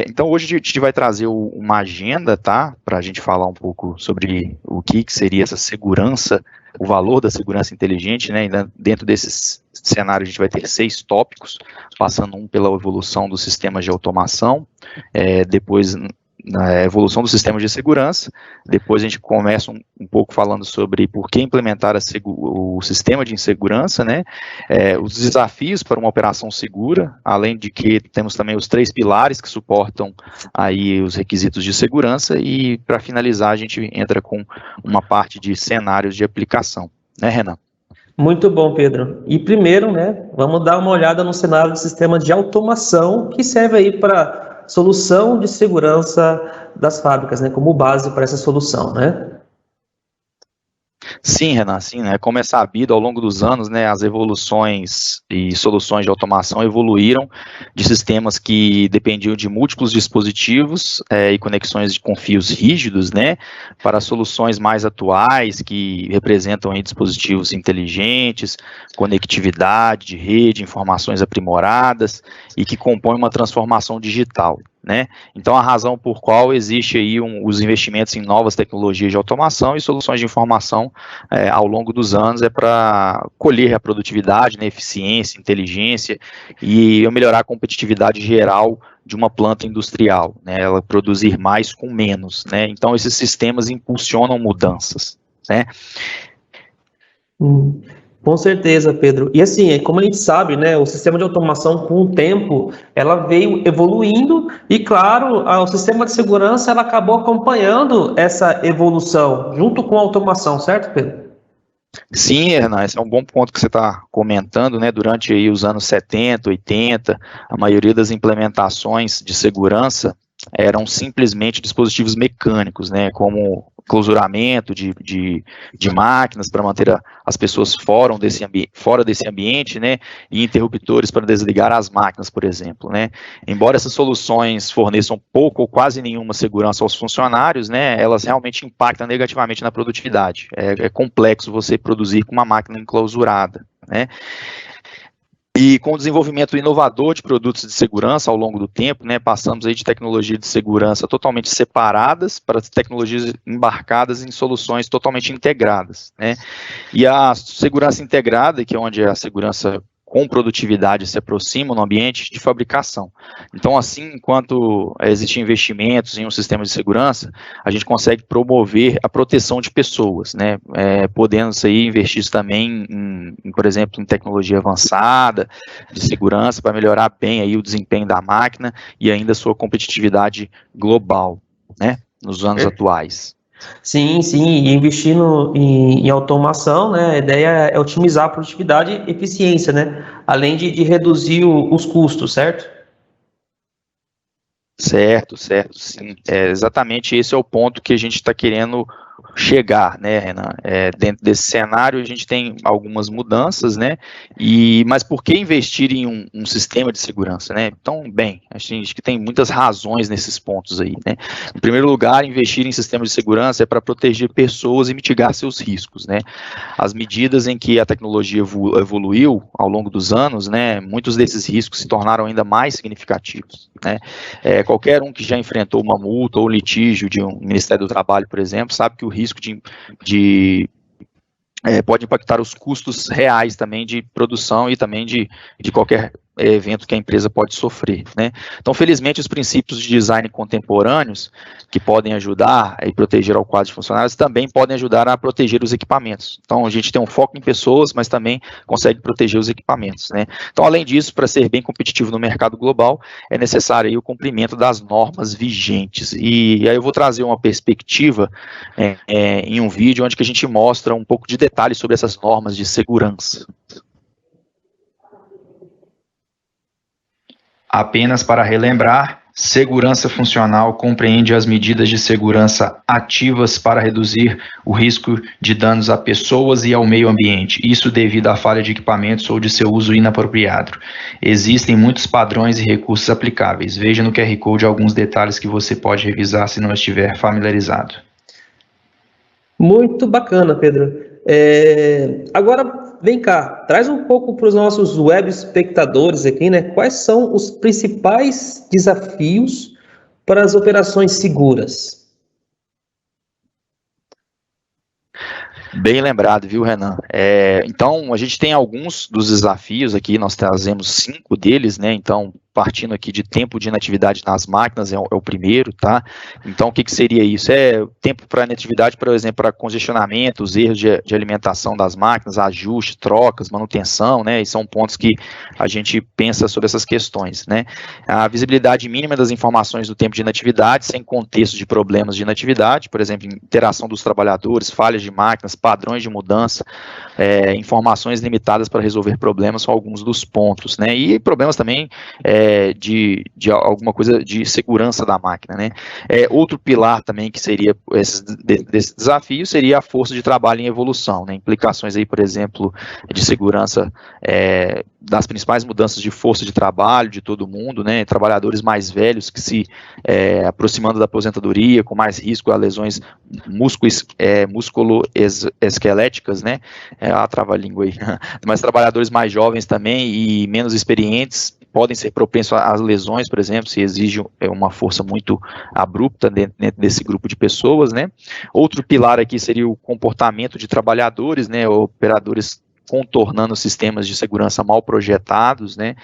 Então, hoje a gente vai trazer uma agenda, tá? Para a gente falar um pouco sobre o que seria essa segurança, o valor da segurança inteligente, né? E dentro desses cenários a gente vai ter 6 tópicos, passando pela evolução dos sistemas de automação, depois na evolução dos sistemas de segurança, depois a gente começa um pouco falando sobre por que implementar o sistema de segurança, né, os desafios para uma operação segura, além de que temos também os 3 pilares que suportam aí os requisitos de segurança, e para finalizar a gente entra com uma parte de cenários de aplicação, né, Renan? Muito bom, Pedro. E primeiro, né, vamos dar uma olhada no cenário de sistema de automação que serve aí para solução de segurança das fábricas, né, como base para essa solução, né? Sim, Renan, sim, né? Como é sabido, ao longo dos anos, né, as evoluções e soluções de automação evoluíram de sistemas que dependiam de múltiplos dispositivos e conexões com fios rígidos, né, para soluções mais atuais que representam aí dispositivos inteligentes, conectividade de rede, informações aprimoradas e que compõem uma transformação digital, né? Então, a razão por qual existe aí os investimentos em novas tecnologias de automação e soluções de informação ao longo dos anos é para colher a produtividade, né, eficiência, inteligência e melhorar a competitividade geral de uma planta industrial, né, ela produzir mais com menos, né? Então, esses sistemas impulsionam mudanças, né? Com certeza, Pedro. E assim, como a gente sabe, né, o sistema de automação, com o tempo, ela veio evoluindo e, claro, o sistema de segurança ela acabou acompanhando essa evolução, junto com a automação, certo, Pedro? Sim, Hernan, esse é um bom ponto que você está comentando, né? Durante aí os anos 70, 80, a maioria das implementações de segurança eram simplesmente dispositivos mecânicos, né, como clausuramento de máquinas para manter as pessoas fora desse ambiente, né, e interruptores para desligar as máquinas, por exemplo, né. Embora essas soluções forneçam pouco ou quase nenhuma segurança aos funcionários, né, elas realmente impactam negativamente na produtividade. É complexo você produzir com uma máquina enclausurada, né. E com o desenvolvimento inovador de produtos de segurança ao longo do tempo, né, passamos aí de tecnologias de segurança totalmente separadas para tecnologias embarcadas em soluções totalmente integradas, né. E a segurança integrada, que é onde a segurança com produtividade se aproxima no ambiente de fabricação. Então, assim, enquanto existem investimentos em um sistema de segurança, a gente consegue promover a proteção de pessoas, né, podendo aí investir também, por exemplo, em tecnologia avançada, de segurança, para melhorar bem aí o desempenho da máquina e ainda a sua competitividade global, né, nos anos atuais. Sim, e investindo em automação, né, a ideia é otimizar a produtividade e eficiência, né, além de reduzir os custos, certo? Certo, sim. Exatamente esse é o ponto que a gente está querendo chegar, né, Renan? Dentro desse cenário a gente tem algumas mudanças, né, mas por que investir em um sistema de segurança, né? Então, bem, a gente que tem muitas razões nesses pontos aí, né? Em primeiro lugar, investir em sistemas de segurança é para proteger pessoas e mitigar seus riscos, né? As medidas em que a tecnologia evoluiu ao longo dos anos, né, muitos desses riscos se tornaram ainda mais significativos, né? Qualquer um que já enfrentou uma multa ou litígio de um Ministério do Trabalho, por exemplo, sabe que o risco pode impactar os custos reais também de produção e também de qualquer evento que a empresa pode sofrer, né? Então, felizmente, os princípios de design contemporâneos que podem ajudar e proteger ao quadro de funcionários também podem ajudar a proteger os equipamentos. Então, a gente tem um foco em pessoas, mas também consegue proteger os equipamentos, né? Então, além disso, para ser bem competitivo no mercado global, é necessário aí o cumprimento das normas vigentes. E aí eu vou trazer uma perspectiva em um vídeo onde que a gente mostra um pouco de detalhes sobre essas normas de segurança. Apenas para relembrar, segurança funcional compreende as medidas de segurança ativas para reduzir o risco de danos a pessoas e ao meio ambiente, isso devido à falha de equipamentos ou de seu uso inapropriado. Existem muitos padrões e recursos aplicáveis. Veja no QR Code alguns detalhes que você pode revisar se não estiver familiarizado. Muito bacana, Pedro. Agora, vem cá, traz um pouco para os nossos web espectadores aqui, né? Quais são os principais desafios para as operações seguras? Bem lembrado, viu, Renan? Então, a gente tem alguns dos desafios aqui, nós trazemos 5 deles, né? Então, partindo aqui de tempo de inatividade nas máquinas, é o primeiro, tá? Então, o que seria isso? É tempo para inatividade, por exemplo, para congestionamento, os erros de alimentação das máquinas, ajuste, trocas, manutenção, né? E são pontos que a gente pensa sobre essas questões, né? A visibilidade mínima das informações do tempo de inatividade, sem contexto de problemas de inatividade, por exemplo, interação dos trabalhadores, falhas de máquinas, padrões de mudança, informações limitadas para resolver problemas, são alguns dos pontos, né? E problemas também de alguma coisa de segurança da máquina, né? Outro pilar também que seria desse desafio seria a força de trabalho em evolução, né? Implicações aí, por exemplo, de segurança das principais mudanças de força de trabalho de todo mundo, né? Trabalhadores mais velhos que se aproximando da aposentadoria, com mais risco a lesões musculoesqueléticas, né? A trava-língua aí. Mas trabalhadores mais jovens também e menos experientes podem ser propensos às lesões, por exemplo, se exige uma força muito abrupta dentro desse grupo de pessoas, né? Outro pilar aqui seria o comportamento de trabalhadores, né? Operadores contornando sistemas de segurança mal projetados, né?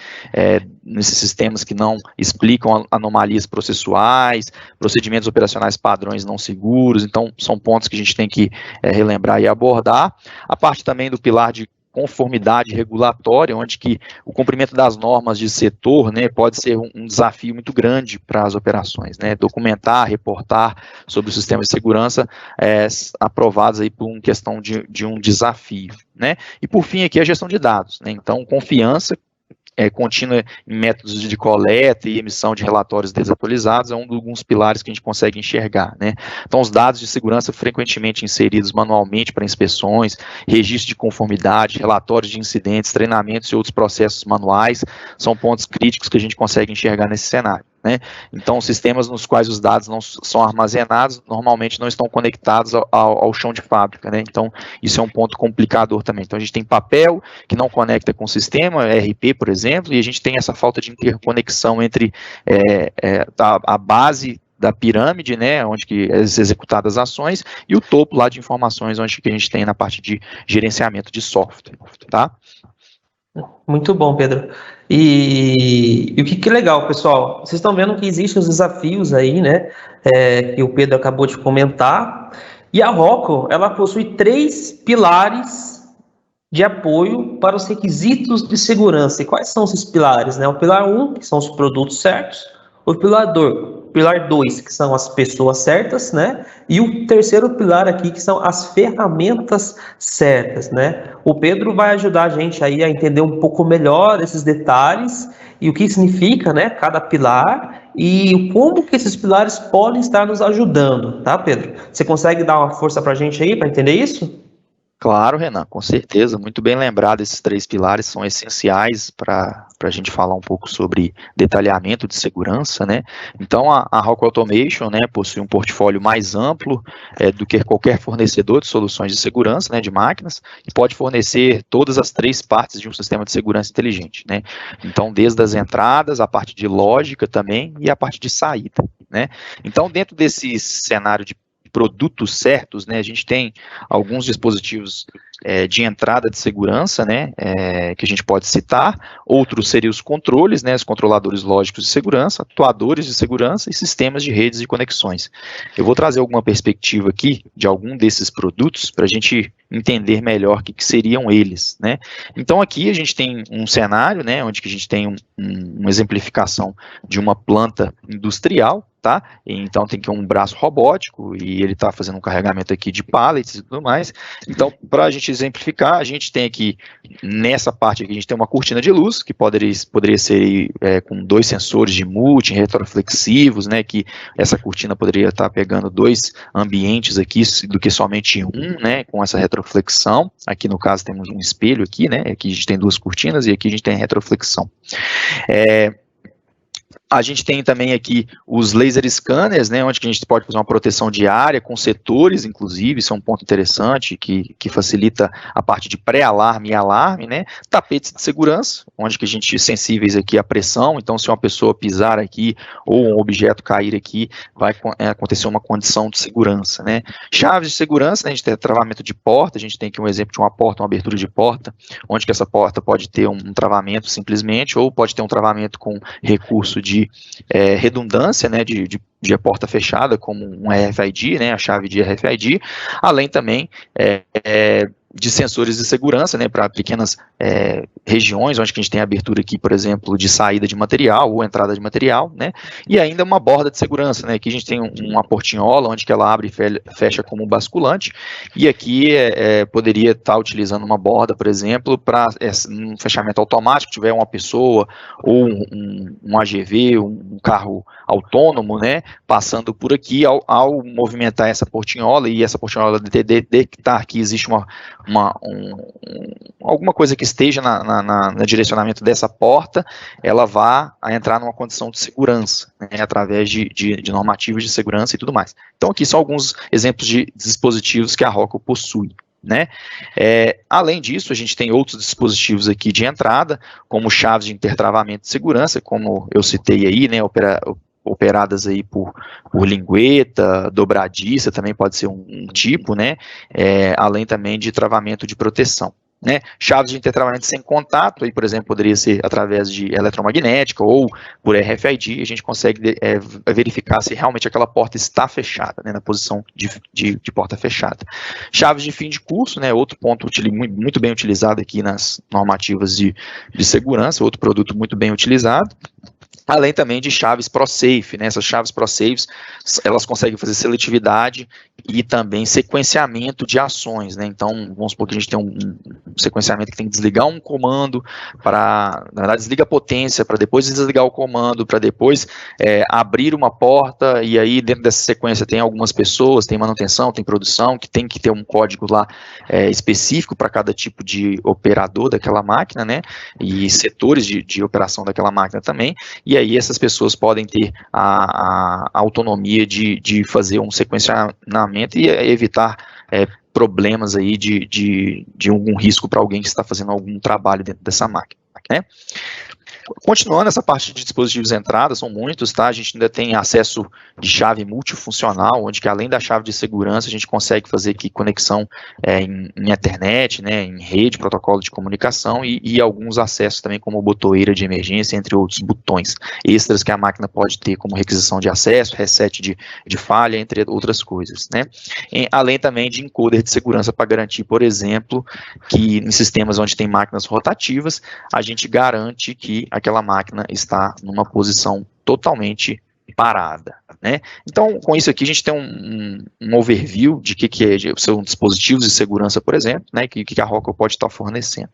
Nesses sistemas que não explicam anomalias processuais, procedimentos operacionais padrões não seguros. Então, são pontos que a gente tem que relembrar e abordar. A parte também do pilar de conformidade regulatória, onde que o cumprimento das normas de setor, né, pode ser um desafio muito grande para as operações, né, documentar, reportar sobre os sistemas de segurança aprovados aí por uma questão de um desafio, né, e por fim aqui a gestão de dados, né, então confiança contínua em métodos de coleta e emissão de relatórios desatualizados é um dos alguns pilares que a gente consegue enxergar, né? Então, os dados de segurança frequentemente inseridos manualmente para inspeções, registro de conformidade, relatórios de incidentes, treinamentos e outros processos manuais, são pontos críticos que a gente consegue enxergar nesse cenário, né? Então, sistemas nos quais os dados não são armazenados, normalmente não estão conectados ao chão de fábrica, né? Então, isso é um ponto complicador também. Então, a gente tem papel que não conecta com o sistema, ERP, por exemplo, e a gente tem essa falta de interconexão entre a base da pirâmide, né, onde que é executadas as ações, e o topo lá de informações, onde que a gente tem na parte de gerenciamento de software, tá? Muito bom, Pedro. E o que é legal, pessoal? Vocês estão vendo que existem os desafios aí, né? Que o Pedro acabou de comentar. E a Rockwell, ela possui 3 pilares de apoio para os requisitos de segurança. E quais são esses pilares, né? O pilar 1, que são os produtos certos. O pilar 2, que são as pessoas certas, né? E o terceiro pilar aqui, que são as ferramentas certas, né? O Pedro vai ajudar a gente aí a entender um pouco melhor esses detalhes e o que significa, né, cada pilar e como que esses pilares podem estar nos ajudando, tá, Pedro? Você consegue dar uma força pra gente aí para entender isso? Claro, Renan, com certeza, muito bem lembrado, esses 3 pilares são essenciais para a gente falar um pouco sobre detalhamento de segurança, né? Então, a Rockwell Automation, né, possui um portfólio mais amplo do que qualquer fornecedor de soluções de segurança, né, de máquinas, e pode fornecer todas as 3 partes de um sistema de segurança inteligente, né? Então, desde as entradas, a parte de lógica também e a parte de saída, né? Então, dentro desse cenário de produtos certos, né, a gente tem alguns dispositivos de entrada de segurança, né, que a gente pode citar, outros seriam os controles, né, os controladores lógicos de segurança, atuadores de segurança e sistemas de redes e conexões. Eu vou trazer alguma perspectiva aqui de algum desses produtos para a gente entender melhor o que seriam eles, né. Então aqui a gente tem um cenário, né, onde que a gente tem uma exemplificação de uma planta industrial, tá? Então tem que um braço robótico e ele está fazendo um carregamento aqui de pallets e tudo mais. Então, para a gente exemplificar, a gente tem aqui, nessa parte aqui, a gente tem uma cortina de luz, que poderia ser com 2 sensores de multi, retroflexivos, né, que essa cortina poderia estar pegando 2 ambientes aqui, do que somente um, né, com essa retroflexão. Aqui no caso temos um espelho aqui, né, aqui a gente tem 2 cortinas e aqui a gente tem retroflexão. A gente tem também aqui os laser scanners, né, onde que a gente pode fazer uma proteção diária com setores, inclusive, isso é um ponto interessante, que facilita a parte de pré-alarme e alarme, né, tapetes de segurança, onde que a gente sensíveis aqui à pressão, então se uma pessoa pisar aqui ou um objeto cair aqui, vai acontecer uma condição de segurança, né. Chaves de segurança, né, a gente tem travamento de porta, a gente tem aqui um exemplo de uma porta, uma abertura de porta, onde que essa porta pode ter um travamento simplesmente, ou pode ter um travamento com recurso de redundância, né, de a porta fechada, como um RFID, né, a chave de RFID, além também de sensores de segurança, né, para pequenas regiões, onde que a gente tem abertura aqui, por exemplo, de saída de material ou entrada de material, né, e ainda uma borda de segurança, né, aqui a gente tem uma portinhola, onde que ela abre e fecha como um basculante, e aqui poderia estar utilizando uma borda, por exemplo, para um fechamento automático, tiver uma pessoa ou um AGV, um carro autônomo, né, passando por aqui, ao movimentar essa portinhola, e essa portinhola detectar que existe alguma coisa que esteja no direcionamento dessa porta, ela vai entrar numa condição de segurança, né, através de normativas de segurança e tudo mais. Então aqui são alguns exemplos de dispositivos que a Rockwell possui, né? Além disso, a gente tem outros dispositivos aqui de entrada, como chaves de intertravamento de segurança, como eu citei aí, né, operadas aí por lingueta, dobradiça, também pode ser um tipo, né, além também de travamento de proteção, né, chaves de intertravamento sem contato, aí, por exemplo, poderia ser através de eletromagnética ou por RFID, a gente consegue verificar se realmente aquela porta está fechada, né, na posição de porta fechada. Chaves de fim de curso, né, outro ponto muito bem utilizado aqui nas normativas de segurança, outro produto muito bem utilizado. Além também de chaves ProSafe, né? Essas chaves ProSafes, elas conseguem fazer seletividade e também sequenciamento de ações, né? Então, vamos supor que a gente tem um sequenciamento que tem que desligar um comando na verdade, desliga a potência para depois desligar o comando, para depois abrir uma porta, e aí dentro dessa sequência tem algumas pessoas, tem manutenção, tem produção, que tem que ter um código lá específico para cada tipo de operador daquela máquina, né? E setores de operação daquela máquina também, e aí essas pessoas podem ter a autonomia de fazer um sequenciamento e evitar problemas aí de algum risco para alguém que está fazendo algum trabalho dentro dessa máquina, né? Continuando essa parte de dispositivos de entrada, são muitos, tá? A gente ainda tem acesso de chave multifuncional, onde que além da chave de segurança, a gente consegue fazer aqui conexão em Ethernet, né, em rede, protocolo de comunicação e alguns acessos também como botoeira de emergência, entre outros botões extras que a máquina pode ter, como requisição de acesso, reset de falha, entre outras coisas, né? Além também de encoder de segurança para garantir, por exemplo, que em sistemas onde tem máquinas rotativas, a gente garante que aquela máquina está numa posição totalmente parada, né? Então, com isso aqui, a gente tem um overview de que são dispositivos de segurança, por exemplo, né, que a Rockwell pode estar fornecendo.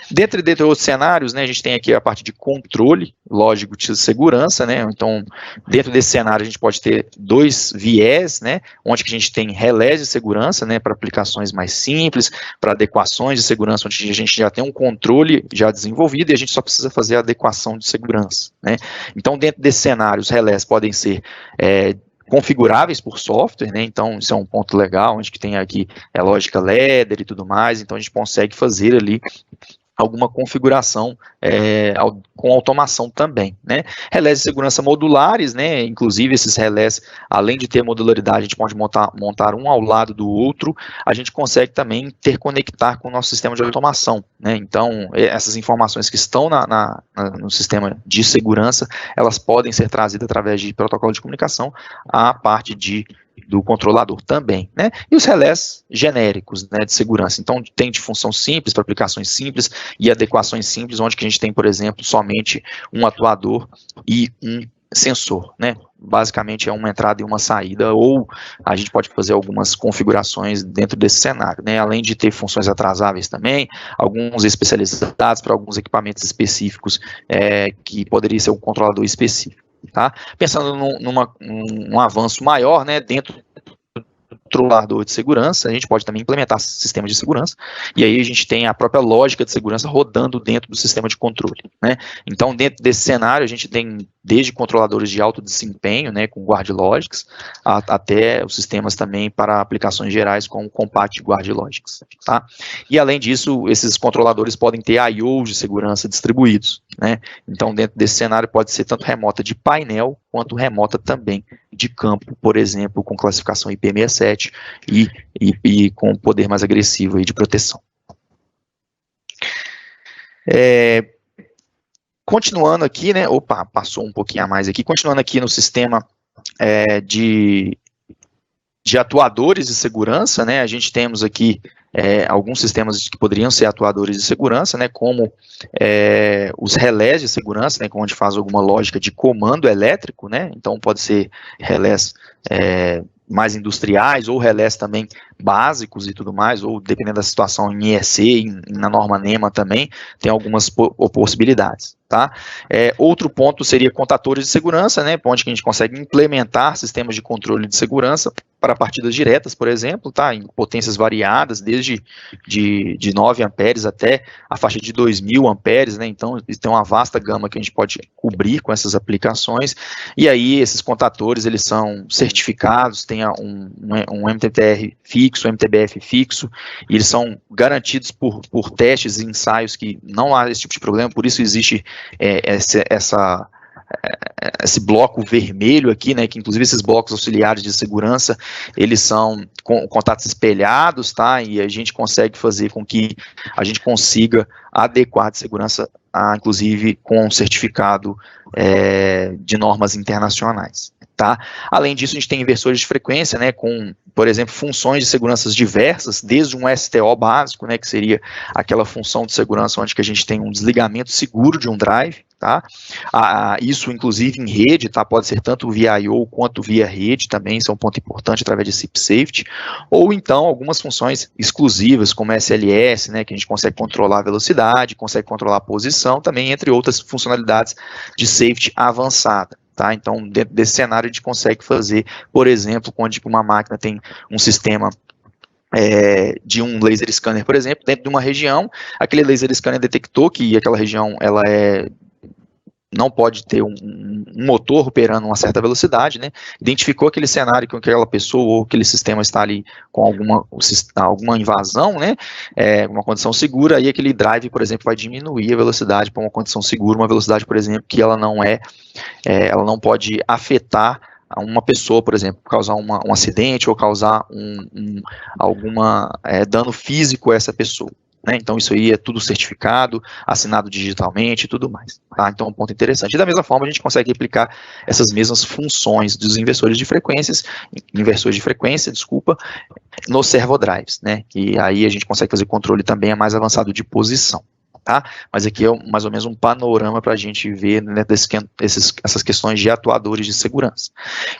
Dentro de outros cenários, né, a gente tem aqui a parte de controle lógico de segurança, né? Então, dentro desse cenário, a gente pode ter dois viés, né, onde que a gente tem relés de segurança, né, para aplicações mais simples, para adequações de segurança, onde a gente já tem um controle já desenvolvido e a gente só precisa fazer a adequação de segurança, né? Então, dentro desse cenário, os relés podem ser configuráveis por software, né? Então isso é um ponto legal, onde que tem aqui lógica ladder e tudo mais, então a gente consegue fazer ali alguma configuração com automação também, né? Relés de segurança modulares, né? Inclusive esses relés, além de ter modularidade, a gente pode montar um ao lado do outro, a gente consegue também interconectar com o nosso sistema de automação, né? Então, essas informações que estão no sistema de segurança, elas podem ser trazidas através de protocolo de comunicação à parte do controlador também, né? E os relés genéricos, né, de segurança. Então, tem de função simples para aplicações simples e adequações simples, onde que a gente tem, por exemplo, somente um atuador e um sensor, né? Basicamente é uma entrada e uma saída, ou a gente pode fazer algumas configurações dentro desse cenário, né? Além de ter funções atrasáveis também, alguns especializados para alguns equipamentos específicos, que poderia ser um controlador específico. Tá? Pensando num avanço maior, né, dentro controlador de segurança, a gente pode também implementar sistemas de segurança, e aí a gente tem a própria lógica de segurança rodando dentro do sistema de controle, né? Então, dentro desse cenário, a gente tem desde controladores de alto desempenho, né, com Guard Logics, até os sistemas também para aplicações gerais como Compact Guard Logics, tá? E além disso, esses controladores podem ter I/Os de segurança distribuídos, né? Então, dentro desse cenário pode ser tanto remota de painel, quanto remota também de campo, por exemplo, com classificação IP67 e com poder mais agressivo aí de proteção. Continuando aqui, né, passou um pouquinho a mais aqui, continuando aqui no sistema de atuadores de segurança, né, a gente temos aqui alguns sistemas que poderiam ser atuadores de segurança, né, como os relés de segurança, né, onde faz alguma lógica de comando elétrico, né, então pode ser relés mais industriais, ou relés também básicos e tudo mais, ou dependendo da situação em IEC, na norma NEMA também, tem algumas possibilidades, tá? Outro ponto seria contatores de segurança, né, onde que a gente consegue implementar sistemas de controle de segurança para partidas diretas, por exemplo, tá, em potências variadas, desde de 9 amperes até a faixa de 2.000 amperes, né, então tem uma vasta gama que a gente pode cobrir com essas aplicações, e aí esses contatores, eles são certificados, tem um MTTR fixo, MTBF fixo, e eles são garantidos por testes e ensaios que não há esse tipo de problema, por isso existe esse bloco vermelho aqui, né, que inclusive esses blocos auxiliares de segurança, eles são com contatos espelhados, tá, e a gente consegue fazer com que a gente consiga adequar de segurança, inclusive com um certificado de normas internacionais. Tá? Além disso, a gente tem inversores de frequência, né, com, por exemplo, funções de segurança diversas, desde um STO básico, né, que seria aquela função de segurança onde que a gente tem um desligamento seguro de um drive, tá? Isso, inclusive, em rede, tá? Pode ser tanto via I/O quanto via rede também, isso é um ponto importante através de SIP Safety, ou então algumas funções exclusivas, como SLS, né, que a gente consegue controlar a velocidade, consegue controlar a posição, também, entre outras funcionalidades de safety avançada. Tá? Então, dentro desse cenário, a gente consegue fazer, por exemplo, quando uma máquina tem um sistema de um laser scanner, por exemplo, dentro de uma região, aquele laser scanner detectou que aquela região ela não pode ter um motor operando a uma certa velocidade, né? Identificou aquele cenário com aquela pessoa ou aquele sistema está ali com alguma invasão, né? Uma condição segura, aí aquele drive, por exemplo, vai diminuir a velocidade para uma condição segura, uma velocidade, por exemplo, que ela ela não pode afetar uma pessoa, por exemplo, causar um acidente ou causar algum dano físico a essa pessoa. Né? Então isso aí é tudo certificado, assinado digitalmente e tudo mais, tá? Então é um ponto interessante. E da mesma forma a gente consegue replicar essas mesmas funções dos inversores de frequência, nos servodrives, né? E aí a gente consegue fazer controle também mais avançado de posição. Tá? Mas aqui é mais ou menos um panorama para a gente ver, né, essas questões de atuadores de segurança.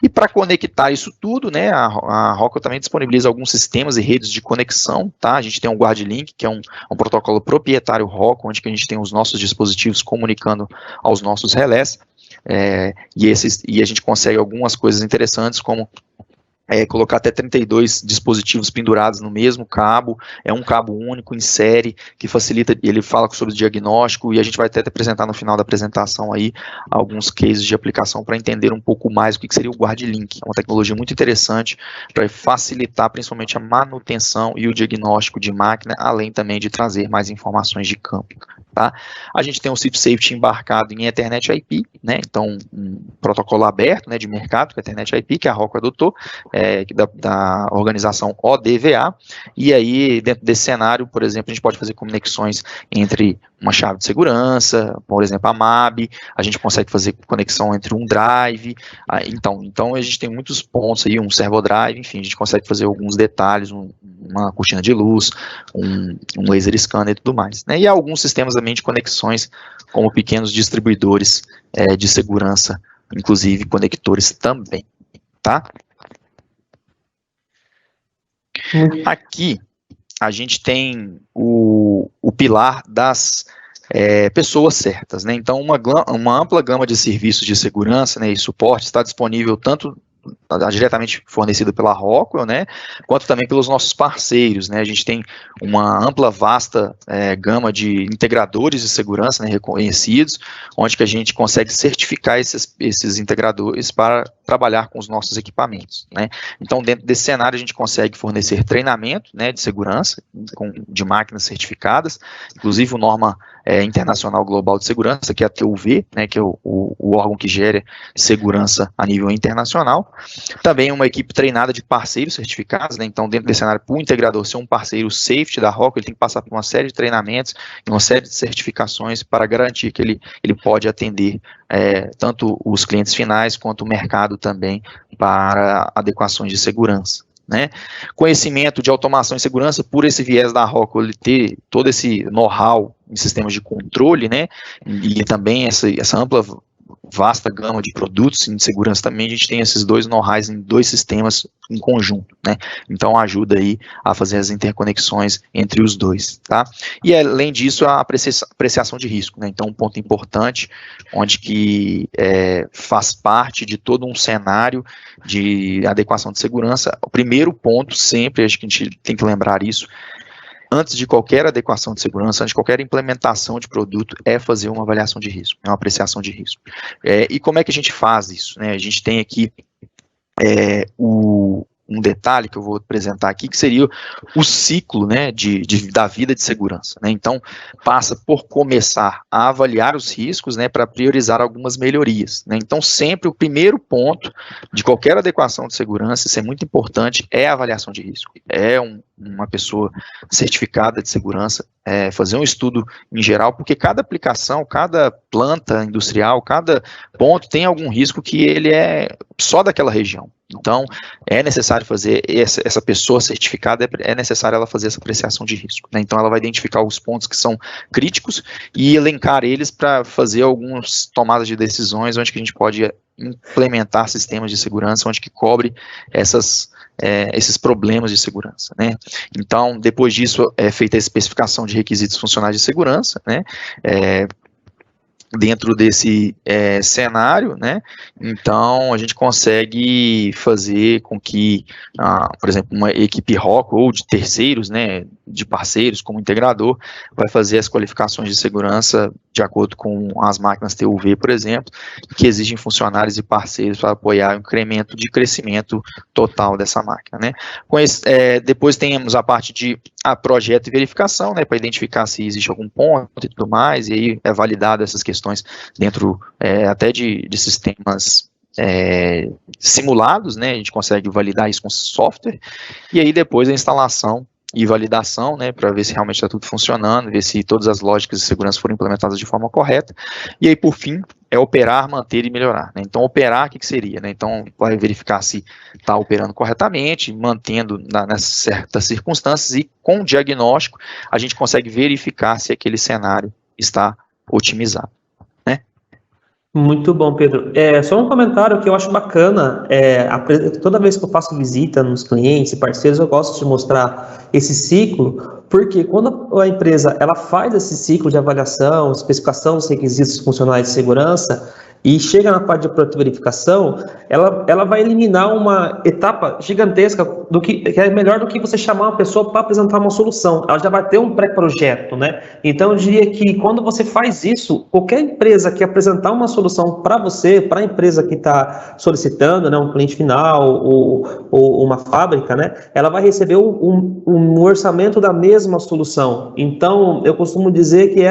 E para conectar isso tudo, né, a Rockwell também disponibiliza alguns sistemas e redes de conexão. Tá? A gente tem um GuardLink, que é um protocolo proprietário Rockwell, onde que a gente tem os nossos dispositivos comunicando aos nossos relés, e a gente consegue algumas coisas interessantes, como colocar até 32 dispositivos pendurados no mesmo cabo, é um cabo único em série, que facilita, ele fala sobre o diagnóstico, e a gente vai até apresentar no final da apresentação aí alguns cases de aplicação para entender um pouco mais o que seria o GuardLink. É uma tecnologia muito interessante para facilitar principalmente a manutenção e o diagnóstico de máquina, além também de trazer mais informações de campo. Tá? A gente tem o SIP Safety embarcado em Ethernet IP, né? Então um protocolo aberto, né, de mercado, que é Ethernet IP, que a Rockwell adotou, da organização ODVA, e aí dentro desse cenário, por exemplo, a gente pode fazer conexões entre uma chave de segurança, por exemplo, a MAB, a gente consegue fazer conexão entre um drive, então a gente tem muitos pontos aí, um servodrive, enfim, a gente consegue fazer alguns detalhes, uma cortina de luz, um laser scanner e tudo mais, né? E alguns sistemas também de conexões, como pequenos distribuidores de segurança, inclusive conectores também, tá? Aqui a gente tem o pilar das pessoas certas, né? Então uma ampla gama de serviços de segurança, né, e suporte está disponível tanto diretamente fornecida pela Rockwell, né, quanto também pelos nossos parceiros, né, a gente tem uma ampla, vasta gama de integradores de segurança, né, reconhecidos, onde que a gente consegue certificar esses integradores para trabalhar com os nossos equipamentos, né. Então, dentro desse cenário, a gente consegue fornecer treinamento, né, de segurança, de máquinas certificadas, inclusive o norma internacional global de segurança, que é a TUV, né, que é o órgão que gera segurança a nível internacional. Também uma equipe treinada de parceiros certificados, né, então dentro desse cenário, para o integrador ser um parceiro safety da Rockwell, ele tem que passar por uma série de treinamentos e uma série de certificações para garantir que ele pode atender tanto os clientes finais quanto o mercado também para adequações de segurança. Né? Conhecimento de automação e segurança, por esse viés da Rockwell, ele ter todo esse know-how em sistemas de controle, né? E também essa ampla, vasta gama de produtos em segurança também, a gente tem esses dois know-hows em dois sistemas em conjunto, né? Então ajuda aí a fazer as interconexões entre os dois, tá? E além disso, a apreciação de risco, né? Então um ponto importante, onde que faz parte de todo um cenário de adequação de segurança. O primeiro ponto sempre, acho que a gente tem que lembrar isso, antes de qualquer adequação de segurança, antes de qualquer implementação de produto, é fazer uma avaliação de risco, uma apreciação de risco. E como é que a gente faz isso, né? A gente tem aqui um detalhe que eu vou apresentar aqui, que seria o ciclo, né, da vida de segurança, né? Então, passa por começar a avaliar os riscos, né, para priorizar algumas melhorias, né? Então, sempre o primeiro ponto de qualquer adequação de segurança, isso é muito importante, é a avaliação de risco. Uma pessoa certificada de segurança, fazer um estudo em geral, porque cada aplicação, cada planta industrial, cada ponto tem algum risco que ele é só daquela região. Então, é necessário fazer, essa pessoa certificada, é necessário ela fazer essa apreciação de risco, né? Então, ela vai identificar os pontos que são críticos e elencar eles para fazer algumas tomadas de decisões onde que a gente pode implementar sistemas de segurança, onde que cobre esses problemas de segurança, né? Então, depois disso, é feita a especificação de requisitos funcionais de segurança, né? Dentro desse cenário, né, então a gente consegue fazer com que, por exemplo, uma equipe Rockwell ou de terceiros, né, de parceiros como integrador, vai fazer as qualificações de segurança de acordo com as máquinas TUV, por exemplo, que exigem funcionários e parceiros para apoiar o incremento de crescimento total dessa máquina, né. Depois temos a parte de projeto e verificação, né, para identificar se existe algum ponto e tudo mais, e aí é validado essas questões dentro até de sistemas simulados, né, a gente consegue validar isso com software, e aí depois a instalação e validação, né, para ver se realmente está tudo funcionando, ver se todas as lógicas de segurança foram implementadas de forma correta, e aí por fim é operar, manter e melhorar, né? Então operar, o que seria, né? Então vai verificar se está operando corretamente, mantendo nessas certas circunstâncias, e com o diagnóstico a gente consegue verificar se aquele cenário está otimizado. Muito bom, Pedro. Só um comentário que eu acho bacana, toda vez que eu faço visita nos clientes e parceiros, eu gosto de mostrar esse ciclo, porque quando a empresa ela faz esse ciclo de avaliação, especificação dos requisitos funcionais de segurança, e chega na parte de proto-verificação, ela vai eliminar uma etapa gigantesca que é melhor do que você chamar uma pessoa para apresentar uma solução. Ela já vai ter um pré-projeto, né? Então, eu diria que quando você faz isso, qualquer empresa que apresentar uma solução para você, para a empresa que está solicitando, né, um cliente final ou uma fábrica, né, ela vai receber um orçamento da mesma solução. Então, eu costumo dizer que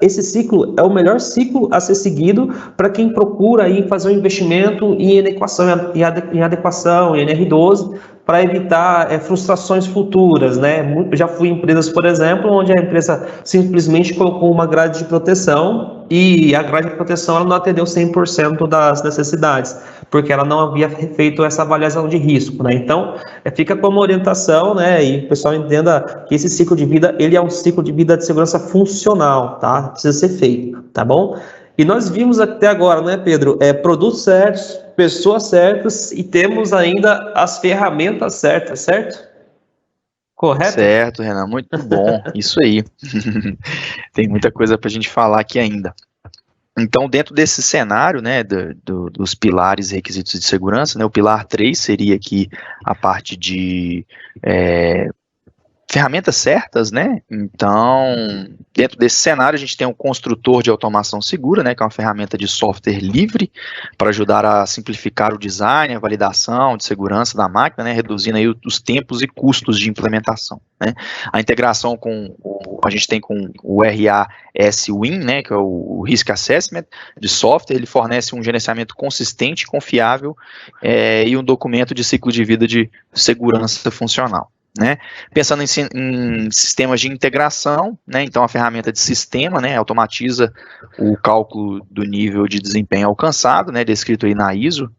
esse ciclo é o melhor ciclo a ser seguido para quem procura aí fazer um investimento em adequação, em NR12, para evitar frustrações futuras, né? Eu já fui em empresas, por exemplo, onde a empresa simplesmente colocou uma grade de proteção e a grade de proteção ela não atendeu 100% das necessidades, porque ela não havia feito essa avaliação de risco, né? Então, fica como orientação, né? E o pessoal entenda que esse ciclo de vida, ele é um ciclo de vida de segurança funcional, tá? Precisa ser feito, tá bom? E nós vimos até agora, né, Pedro, produtos certos, pessoas certas e temos ainda as ferramentas certas, certo? Correto? Certo, Renan, muito bom, isso aí. Tem muita coisa para a gente falar aqui ainda. Então, dentro desse cenário, né, dos pilares e requisitos de segurança, né, o pilar 3 seria aqui a parte de ferramentas certas, né? Então, dentro desse cenário, a gente tem um construtor de automação segura, né, que é uma ferramenta de software livre para ajudar a simplificar o design, a validação de segurança da máquina, né, reduzindo aí os tempos e custos de implementação, né? A integração a gente tem com o RAS-WIN, né, que é o Risk Assessment de software. Ele fornece um gerenciamento consistente, confiável e um documento de ciclo de vida de segurança funcional, né? Pensando em sistemas de integração, né, então a ferramenta de sistema, né, automatiza o cálculo do nível de desempenho alcançado, né, descrito aí na ISO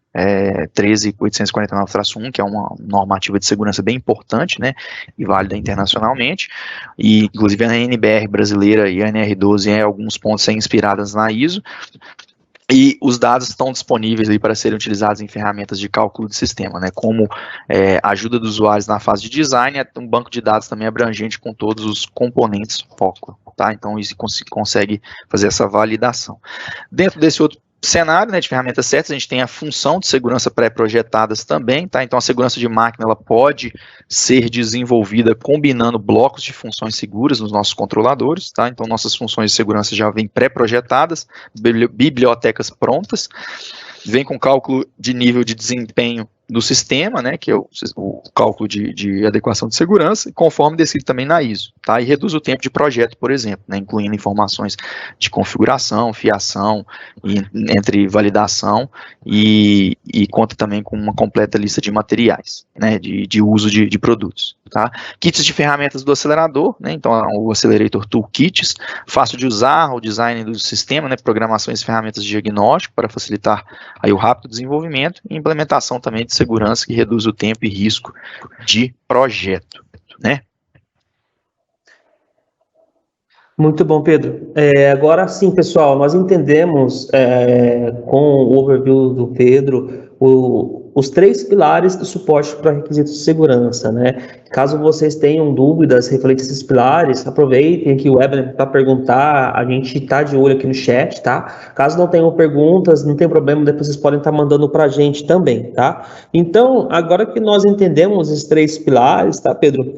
13849-1, que é uma normativa de segurança bem importante, né, e válida internacionalmente, e inclusive a NBR brasileira e a NR12 em alguns pontos são inspiradas na ISO. E os dados estão disponíveis aí para serem utilizados em ferramentas de cálculo de sistema, né, como ajuda dos usuários na fase de design, um banco de dados também abrangente com todos os componentes foco, tá? Então isso consegue fazer essa validação. Dentro desse outro cenário, né, de ferramentas certas, a gente tem a função de segurança pré-projetadas também, tá? Então a segurança de máquina ela pode ser desenvolvida combinando blocos de funções seguras nos nossos controladores, tá? Então nossas funções de segurança já vêm pré-projetadas, bibliotecas prontas, vem com cálculo de nível de desempenho do sistema, né, que é o cálculo de adequação de segurança, conforme descrito também na ISO, tá, e reduz o tempo de projeto, por exemplo, né, incluindo informações de configuração, fiação, entre validação e conta também com uma completa lista de materiais, né, de uso de produtos, tá. Kits de ferramentas do acelerador, né, então o Accelerator Toolkits, fácil de usar, o design do sistema, né, programações e ferramentas de diagnóstico para facilitar aí o rápido desenvolvimento e implementação também de segurança que reduz o tempo e risco de projeto, né? Muito bom, Pedro. Agora sim, pessoal, nós entendemos com o overview do Pedro os 3 pilares do suporte para requisitos de segurança, né? Caso vocês tenham dúvidas referentes a esses pilares, aproveitem aqui o webinar para perguntar, a gente está de olho aqui no chat, tá? Caso não tenham perguntas, não tem problema, depois vocês podem estar mandando para a gente também, tá? Então, agora que nós entendemos esses 3 pilares, tá, Pedro?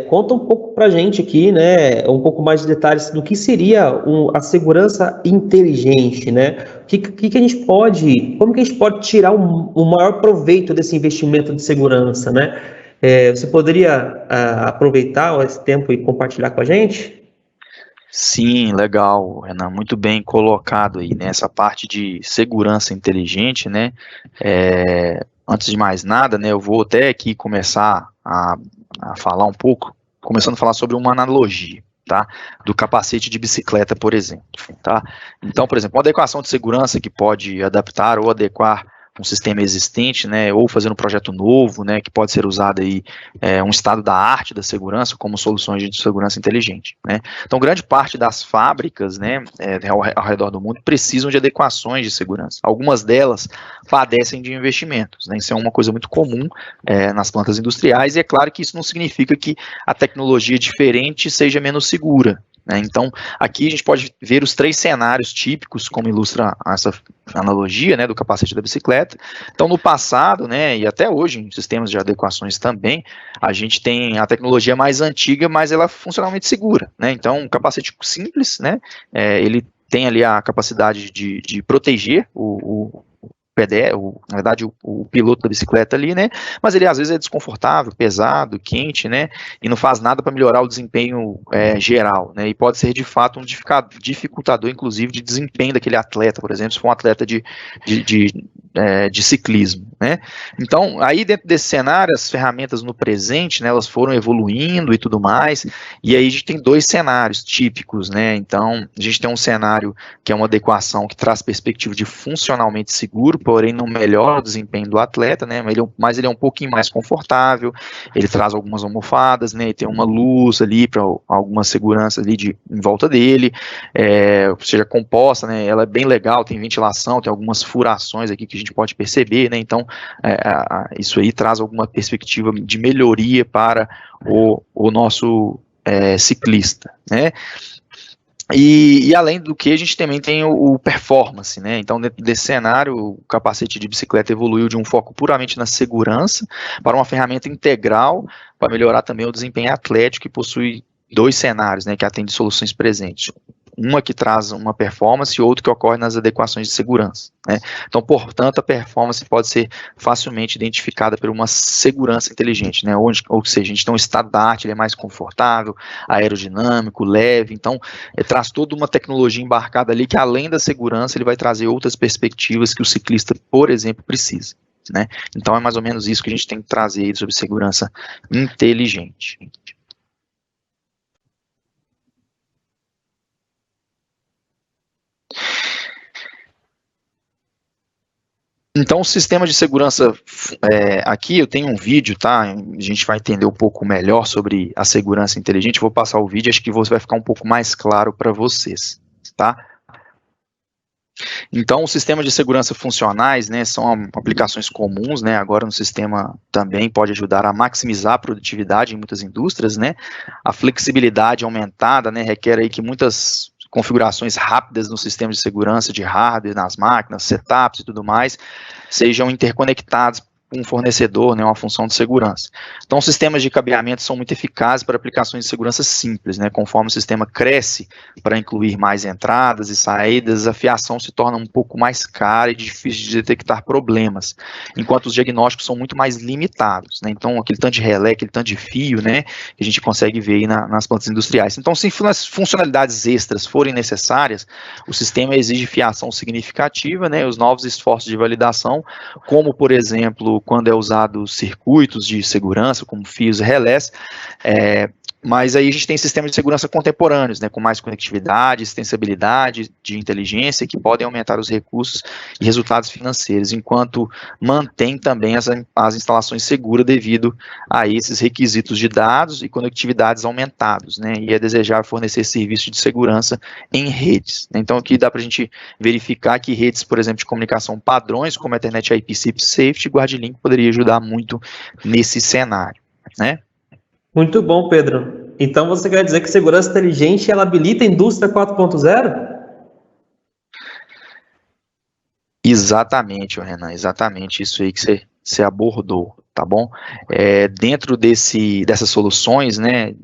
Conta um pouco para a gente aqui, né? Um pouco mais de detalhes do que seria a segurança inteligente, né? Que a gente pode, como que a gente pode tirar o maior proveito desse investimento de segurança, né? Você poderia aproveitar esse tempo e compartilhar com a gente? Sim, legal, Renan, muito bem colocado aí, né? Essa parte de segurança inteligente, né? Antes de mais nada, né, eu vou até aqui começar a falar um pouco, começando a falar sobre uma analogia, tá? Do capacete de bicicleta, por exemplo, tá? Então, por exemplo, uma adequação de segurança que pode adaptar ou adequar um sistema existente, né, ou fazer um projeto novo, né, que pode ser usado aí um estado da arte da segurança como soluções de segurança inteligente, né. Então, grande parte das fábricas, né, ao redor do mundo precisam de adequações de segurança. Algumas delas padecem de investimentos, né, isso é uma coisa muito comum nas plantas industriais, e é claro que isso não significa que a tecnologia diferente seja menos segura, né. Então, aqui a gente pode ver os 3 cenários típicos, como ilustra essa analogia, né, do capacete da bicicleta. Então, no passado, né, e até hoje, em sistemas de adequações também, a gente tem a tecnologia mais antiga, mas ela é funcionalmente segura, né. Então, um capacete simples, né, ele tem ali a capacidade de proteger na verdade, o piloto da bicicleta ali, né, mas ele às vezes é desconfortável, pesado, quente, né, e não faz nada para melhorar o desempenho geral, né, e pode ser de fato um dificultador, inclusive, de desempenho daquele atleta, por exemplo, se for um atleta de ciclismo, né. Então, aí dentro desse cenário, as ferramentas no presente, né, elas foram evoluindo e tudo mais, e aí a gente tem 2 cenários típicos, né. Então, a gente tem um cenário que é uma adequação que traz perspectiva de funcionalmente seguro, porém não melhora o desempenho do atleta, né, mas ele é um pouquinho mais confortável, ele traz algumas almofadas, né, e tem uma luz ali para alguma segurança ali em volta dele, seja composta, né, ela é bem legal, tem ventilação, tem algumas furações aqui que a gente pode perceber, né, então isso aí traz alguma perspectiva de melhoria para o nosso ciclista, né. E além do que, a gente também tem o performance, né? Então, dentro desse cenário, o capacete de bicicleta evoluiu de um foco puramente na segurança para uma ferramenta integral para melhorar também o desempenho atlético, que possui dois cenários, né, que atende soluções presentes. Uma que traz uma performance e outra que ocorre nas adequações de segurança, né? Então, portanto, a performance pode ser facilmente identificada por uma segurança inteligente, né? Ou seja, a gente tem um estado da arte, ele é mais confortável, aerodinâmico, leve, então traz toda uma tecnologia embarcada ali que, além da segurança, ele vai trazer outras perspectivas que o ciclista, por exemplo, precisa, né? Então, é mais ou menos isso que a gente tem que trazer aí sobre segurança inteligente. Então, o sistema de segurança, aqui eu tenho um vídeo, tá? A gente vai entender um pouco melhor sobre a segurança inteligente. Vou passar o vídeo, acho que vai ficar um pouco mais claro para vocês, tá? Então, o sistema de segurança funcionais, né, são aplicações comuns, né? Agora no sistema também pode ajudar a maximizar a produtividade em muitas indústrias, né? A flexibilidade aumentada, né, requer aí que muitas configurações rápidas no sistema de segurança de hardware, nas máquinas, setups e tudo mais, sejam interconectados com um fornecedor, né, uma função de segurança. Então, os sistemas de cabeamento são muito eficazes para aplicações de segurança simples, né, conforme o sistema cresce para incluir mais entradas e saídas, a fiação se torna um pouco mais cara e difícil de detectar problemas, enquanto os diagnósticos são muito mais limitados, né, então aquele tanto de relé, aquele tanto de fio, né, que a gente consegue ver aí nas plantas industriais. Então, se funcionalidades extras forem necessárias, o sistema exige fiação significativa, né, os novos esforços de validação, como, por exemplo, quando é usado circuitos de segurança, como fios e relés, mas aí a gente tem sistemas de segurança contemporâneos, né, com mais conectividade, extensibilidade de inteligência, que podem aumentar os recursos e resultados financeiros, enquanto mantém também as instalações seguras devido a esses requisitos de dados e conectividades aumentados, né, e é desejável fornecer serviços de segurança em redes. Então aqui dá para a gente verificar que redes, por exemplo, de comunicação padrões, como a Ethernet IP SIP Safety, GuardLink poderia ajudar muito nesse cenário, né? Muito bom, Pedro. Então você quer dizer que segurança inteligente ela habilita a indústria 4.0? Exatamente, Renan, exatamente isso aí que você abordou, tá bom? Dentro dessas soluções, né,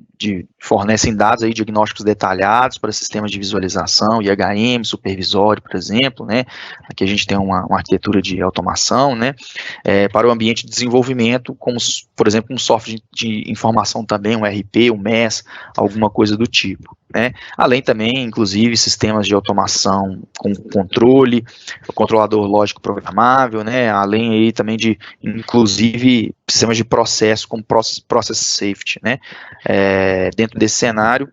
fornecem dados aí, diagnósticos detalhados para sistemas de visualização, IHM, supervisório, por exemplo, né? Aqui a gente tem uma arquitetura de automação, né? Para o ambiente de desenvolvimento, como, por exemplo, um software de informação também, um RP, um MES, alguma coisa do tipo, né? Além também, inclusive, sistemas de automação com controle, controlador lógico programável, né? Além aí também de, inclusive, sistemas de processo, como Process Safety, né? Dentro desse cenário,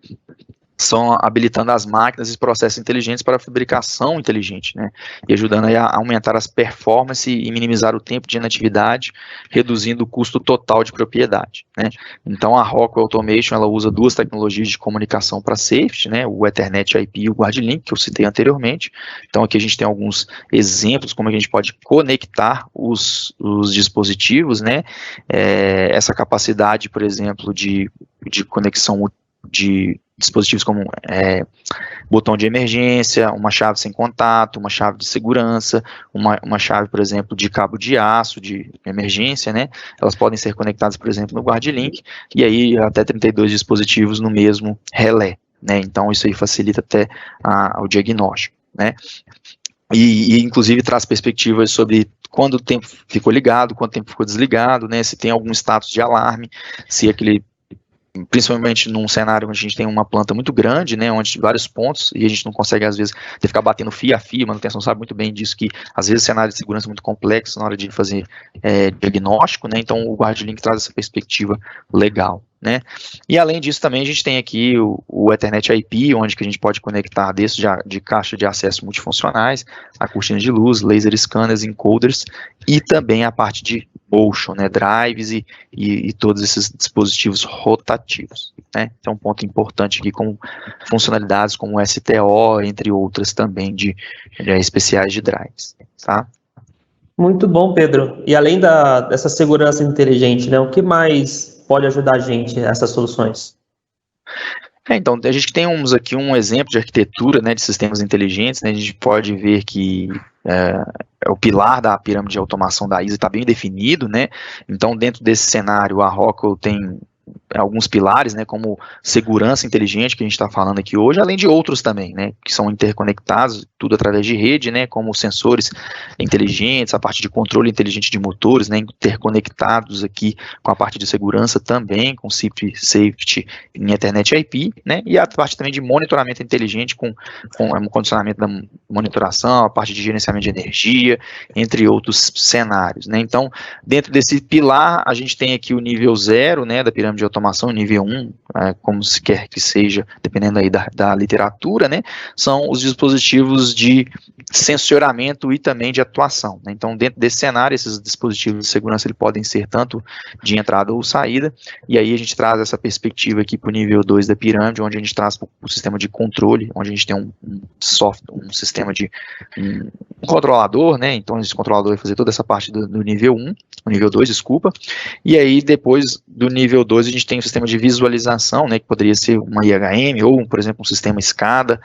são habilitando as máquinas e processos inteligentes para a fabricação inteligente, né, e ajudando aí a aumentar as performances e minimizar o tempo de inatividade, reduzindo o custo total de propriedade, né. Então a Rockwell Automation, ela usa duas tecnologias de comunicação para safety, né, o Ethernet IP e o GuardLink, que eu citei anteriormente. Então aqui a gente tem alguns exemplos como a gente pode conectar os dispositivos, né, essa capacidade, por exemplo, de conexão de dispositivos como botão de emergência, uma chave sem contato, uma chave de segurança, uma chave, por exemplo, de cabo de aço de emergência, né? Elas podem ser conectadas, por exemplo, no GuardLink, e aí até 32 dispositivos no mesmo relé, né? Então isso aí facilita até o diagnóstico, né? E inclusive traz perspectivas sobre quando o tempo ficou ligado, quanto tempo ficou desligado, né? Se tem algum status de alarme, se aquele, principalmente num cenário onde a gente tem uma planta muito grande, né, onde tem vários pontos, e a gente não consegue, às vezes, ficar batendo fio a fio, a manutenção sabe muito bem disso, que às vezes o cenário de segurança é muito complexo na hora de fazer diagnóstico, né, então o GuardLink traz essa perspectiva legal, né, e além disso também a gente tem aqui o Ethernet IP, onde que a gente pode conectar desde de caixa de acesso multifuncionais, a cortina de luz, laser scanners, encoders, e também a parte de motion, né, drives e todos esses dispositivos rotativos, né, então um ponto importante aqui com funcionalidades como o STO, entre outras também de especiais de drives, tá? Muito bom, Pedro. E além dessa segurança inteligente, né, o que mais pode ajudar a gente essas soluções? Então, a gente tem aqui um exemplo de arquitetura, né, de sistemas inteligentes, né, a gente pode ver que o pilar da pirâmide de automação da ISA está bem definido, né, então dentro desse cenário a Rockwell tem alguns pilares, né, como segurança inteligente, que a gente está falando aqui hoje, além de outros também, né, que são interconectados, tudo através de rede, né, como sensores inteligentes, a parte de controle inteligente de motores, né, interconectados aqui com a parte de segurança também, com safety em Ethernet IP, né, e a parte também de monitoramento inteligente com o condicionamento da monitoração, a parte de gerenciamento de energia, entre outros cenários, né. Então, dentro desse pilar, a gente tem aqui o nível 0, né, da pirâmide de automação, nível 1, como se quer que seja, dependendo aí da literatura, né, são os dispositivos de sensoramento e também de atuação, né. Então, dentro desse cenário, esses dispositivos de segurança eles podem ser tanto de entrada ou saída, e aí a gente traz essa perspectiva aqui para o nível 2 da pirâmide, onde a gente traz o sistema de controle, onde a gente tem um software, um sistema de um controlador, né, então esse controlador vai fazer toda essa parte do nível 1, o nível 2, desculpa, e aí depois do nível 2 a gente tem um sistema de visualização, né, que poderia ser uma IHM ou, por exemplo, um sistema SCADA,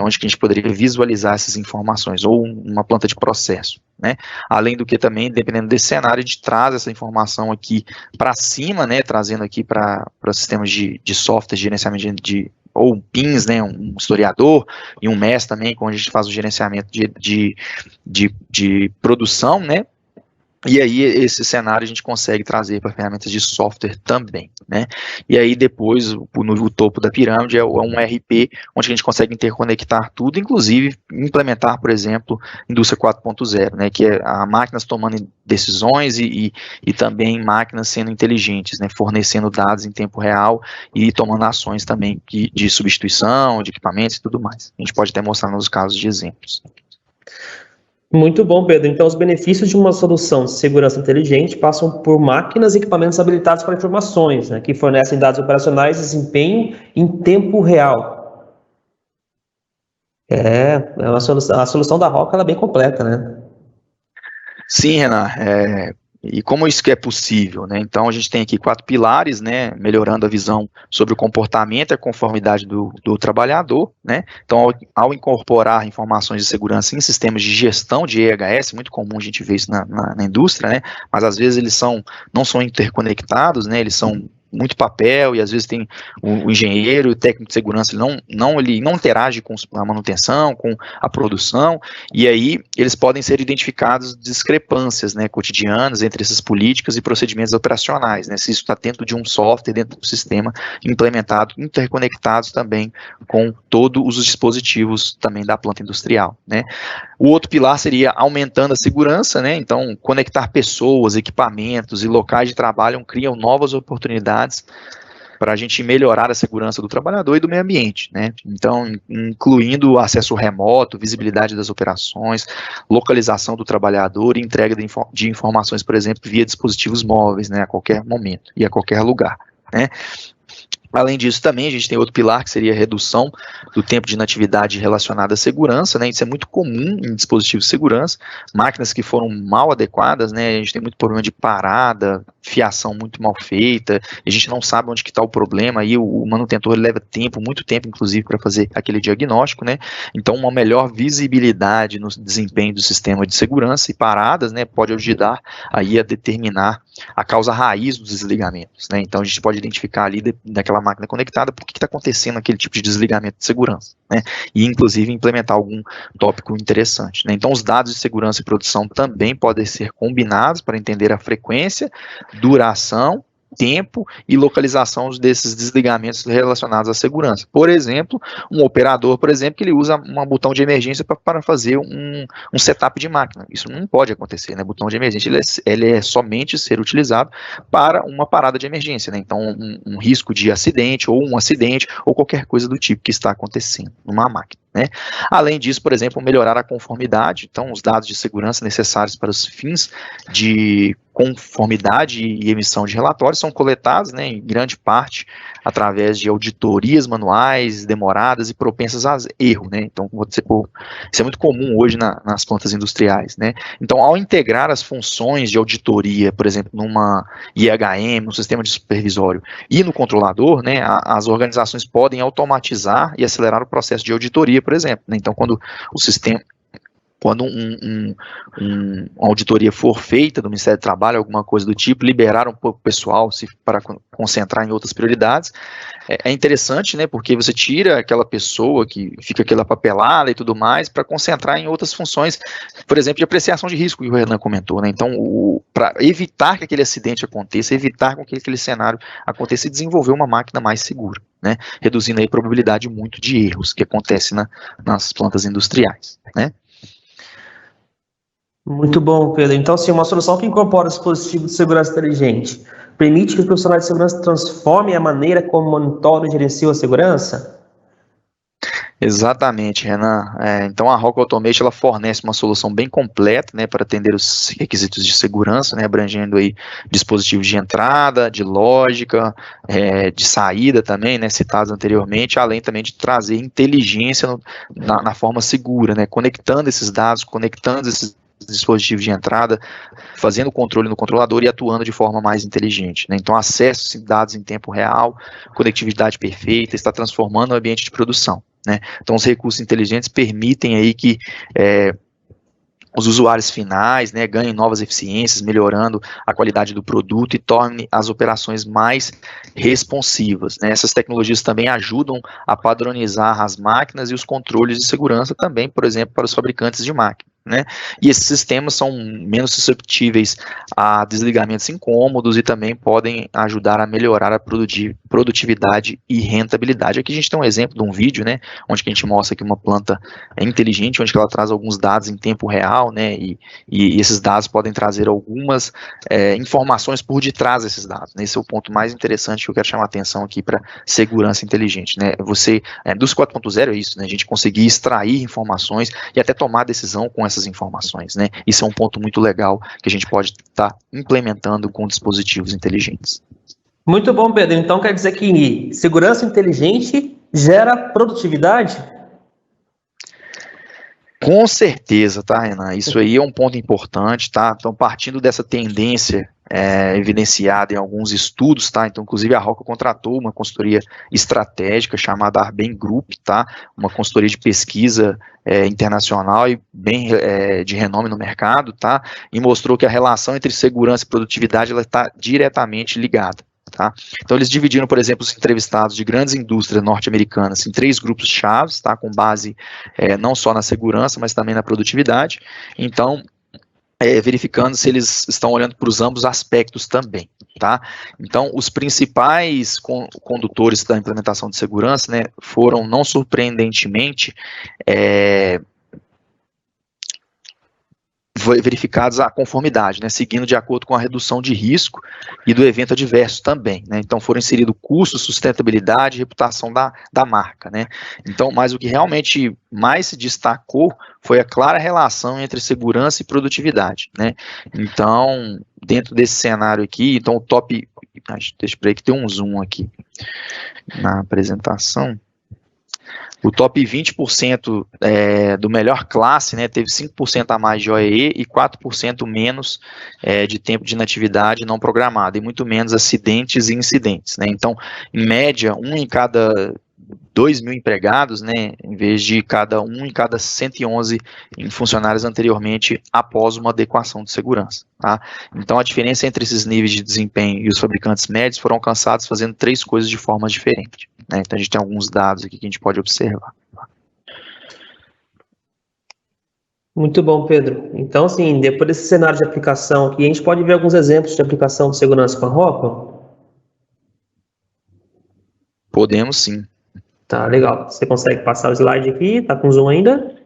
onde que a gente poderia visualizar essas informações, ou uma planta de processo, né, além do que também, dependendo desse cenário, a gente traz essa informação aqui para cima, né, trazendo aqui para sistemas de software, de gerenciamento ou um PINS, né, um historiador, e um MES também, onde a gente faz o gerenciamento de produção, né, e aí esse cenário a gente consegue trazer para ferramentas de software também, né, e aí depois no topo da pirâmide é um RP, onde a gente consegue interconectar tudo, inclusive implementar, por exemplo, indústria 4.0, né, que é a máquinas tomando decisões e também máquinas sendo inteligentes, né, fornecendo dados em tempo real e tomando ações também de substituição, de equipamentos e tudo mais. A gente pode até mostrar nos casos de exemplos. Muito bom, Pedro. Então, os benefícios de uma solução de segurança inteligente passam por máquinas e equipamentos habilitados para informações, né, que fornecem dados operacionais e desempenho em tempo real. A solução da Rockwell ela é bem completa, né? Sim, Renan, e como isso que é possível, né? Então a gente tem aqui 4 pilares, né? Melhorando a visão sobre o comportamento e a conformidade do trabalhador, né? Então ao incorporar informações de segurança em sistemas de gestão de EHS, muito comum a gente ver isso na indústria, né? Mas às vezes eles não são interconectados, né? Eles são muito papel, e às vezes tem o engenheiro e o técnico de segurança, ele não interage com a manutenção, com a produção, e aí eles podem ser identificados discrepâncias, né, cotidianas entre essas políticas e procedimentos operacionais, né, se isso está dentro de um software, dentro do sistema implementado, interconectados também com todos os dispositivos também da planta industrial, né. O outro pilar seria aumentando a segurança, né, então conectar pessoas, equipamentos e locais de trabalho criam novas oportunidades para a gente melhorar a segurança do trabalhador e do meio ambiente, né? Então, incluindo acesso remoto, visibilidade das operações, localização do trabalhador e entrega de informações, por exemplo, via dispositivos móveis, né, a qualquer momento e a qualquer lugar, né? Além disso, também a gente tem outro pilar que seria a redução do tempo de inatividade relacionada à segurança, né? Isso é muito comum em dispositivos de segurança, máquinas que foram mal adequadas, né? A gente tem muito problema de parada, fiação muito mal feita, a gente não sabe onde que está o problema, aí o manutentor leva tempo, muito tempo, inclusive, para fazer aquele diagnóstico, né? Então, uma melhor visibilidade no desempenho do sistema de segurança e paradas, né, pode ajudar aí a determinar a causa raiz dos desligamentos, né? Então, a gente pode identificar ali daquela máquina conectada por que está acontecendo aquele tipo de desligamento de segurança, né? E, inclusive, implementar algum tópico interessante, né? Então, os dados de segurança e produção também podem ser combinados para entender a frequência, duração, tempo e localização desses desligamentos relacionados à segurança. Por exemplo, um operador, por exemplo, que ele usa um botão de emergência para fazer um setup de máquina. Isso não pode acontecer, né? Botão de emergência, ele é somente ser utilizado para uma parada de emergência, né? Então, um risco de acidente, ou um acidente, ou qualquer coisa do tipo que está acontecendo numa máquina, né? Além disso, por exemplo, melhorar a conformidade, então os dados de segurança necessários para os fins de conformidade e emissão de relatórios são coletados, né, em grande parte através de auditorias manuais, demoradas e propensas a erro, né? Então, isso é muito comum hoje nas plantas industriais, né? Então, ao integrar as funções de auditoria, por exemplo, numa IHM, no sistema de supervisório, e no controlador, né, as organizações podem automatizar e acelerar o processo de auditoria, por exemplo, né? Então, quando uma auditoria for feita do Ministério do Trabalho, alguma coisa do tipo, liberar um pouco o pessoal para concentrar em outras prioridades, é interessante, né, porque você tira aquela pessoa que fica aquela papelada e tudo mais, para concentrar em outras funções, por exemplo, de apreciação de risco, que o Renan comentou, né? Então, para evitar que aquele acidente aconteça, evitar que aquele cenário aconteça e desenvolver uma máquina mais segura, né, reduzindo aí a probabilidade muito de erros que acontecem nas plantas industriais, né? Muito bom, Pedro. Então, sim, uma solução que incorpora o dispositivo de segurança inteligente permite que os profissionais de segurança transformem a maneira como monitoram e gerenciam a segurança? Exatamente, Renan. Então a Rockwell Automation ela fornece uma solução bem completa, né, para atender os requisitos de segurança, né, abrangendo aí dispositivos de entrada, de lógica, de saída também, né, citados anteriormente, além também de trazer inteligência na forma segura, né, conectando esses dados, conectando esses dispositivos de entrada, fazendo o controle no controlador e atuando de forma mais inteligente, né? Então, acesso a dados em tempo real, conectividade perfeita, está transformando o ambiente de produção, né? Então, os recursos inteligentes permitem aí que os usuários finais, né, ganhem novas eficiências, melhorando a qualidade do produto e tornem as operações mais responsivas, né? Essas tecnologias também ajudam a padronizar as máquinas e os controles de segurança também, por exemplo, para os fabricantes de máquinas, né? E esses sistemas são menos susceptíveis a desligamentos incômodos e também podem ajudar a melhorar a produtividade e rentabilidade. Aqui a gente tem um exemplo de um vídeo, né, onde a gente mostra que uma planta é inteligente, onde ela traz alguns dados em tempo real, né, e esses dados podem trazer algumas informações por detrás desses dados, né? Esse é o ponto mais interessante que eu quero chamar a atenção aqui para segurança inteligente, né? Dos 4.0 é isso, né? A gente conseguir extrair informações e até tomar decisão com essas informações, né? Isso é um ponto muito legal que a gente pode estar implementando com dispositivos inteligentes. Muito bom, Pedro. Então quer dizer que segurança inteligente gera produtividade? Com certeza, tá, Renan? Isso aí é um ponto importante, tá? Então, partindo dessa tendência evidenciada em alguns estudos, tá? Então, inclusive, a Rockwell contratou uma consultoria estratégica chamada Arben Group, tá? Uma consultoria de pesquisa internacional e bem de renome no mercado, tá? E mostrou que a relação entre segurança e produtividade ela está diretamente ligada. Tá? Então eles dividiram, por exemplo, os entrevistados de grandes indústrias norte-americanas em 3 grupos chaves, tá? Com base não só na segurança, mas também na produtividade. Então, verificando se eles estão olhando para os ambos aspectos também, tá? Então, os principais condutores da implementação de segurança, né, foram, não surpreendentemente, verificados a conformidade, né, seguindo de acordo com a redução de risco e do evento adverso também, né? Então foram inseridos custos, sustentabilidade e reputação da marca, né? Então, mas o que realmente mais se destacou foi a clara relação entre segurança e produtividade, né? Então, dentro desse cenário aqui, então o top, deixa eu ver que tem um zoom aqui na apresentação. O top 20% do melhor classe, né, teve 5% a mais de OEE e 4% menos de tempo de inatividade não programada, e muito menos acidentes e incidentes, né? Então, em média, 1 em cada 2.000 empregados, né, em vez de 1 em cada 111 funcionários anteriormente, após uma adequação de segurança, tá? Então, a diferença entre esses níveis de desempenho e os fabricantes médios foram alcançados fazendo 3 coisas de forma diferente, né? Então, a gente tem alguns dados aqui que a gente pode observar. Muito bom, Pedro. Então, assim, depois desse cenário de aplicação aqui, a gente pode ver alguns exemplos de aplicação de segurança com a Rockwell? Podemos sim. Tá, legal. Você consegue passar o slide aqui? Tá com zoom ainda?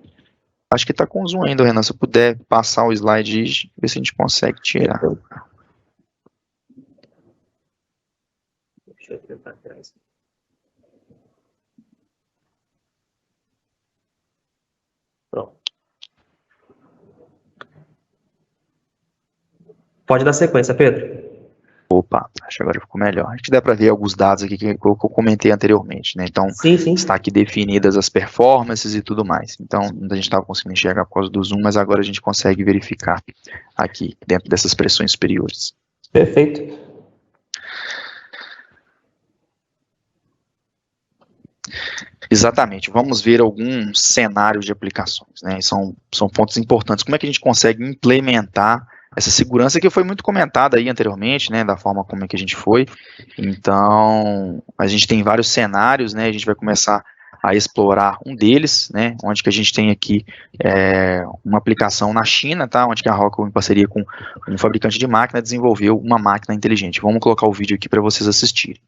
Acho que está com zoom ainda, Renan. Se eu puder passar o slide e ver se a gente consegue tirar. Deixa eu tentar tirar isso. Pronto. Pode dar sequência, Pedro. Opa, acho que agora ficou melhor. Acho que dá para ver alguns dados aqui que eu comentei anteriormente, né? Então, Sim, sim. está aqui definidas as performances e tudo mais. Então, a gente estava conseguindo enxergar por causa do zoom, mas agora a gente consegue verificar aqui, dentro dessas pressões superiores. Perfeito. Exatamente, vamos ver alguns cenários de aplicações, né? São pontos importantes. Como é que a gente consegue implementar essa segurança que foi muito comentada aí anteriormente, né, da forma como é que a gente foi. Então, a gente tem vários cenários, né, a gente vai começar a explorar um deles, né, onde que a gente tem aqui uma aplicação na China, tá, onde que a Rockwell, em parceria com um fabricante de máquina, desenvolveu uma máquina inteligente. Vamos colocar o vídeo aqui para vocês assistirem.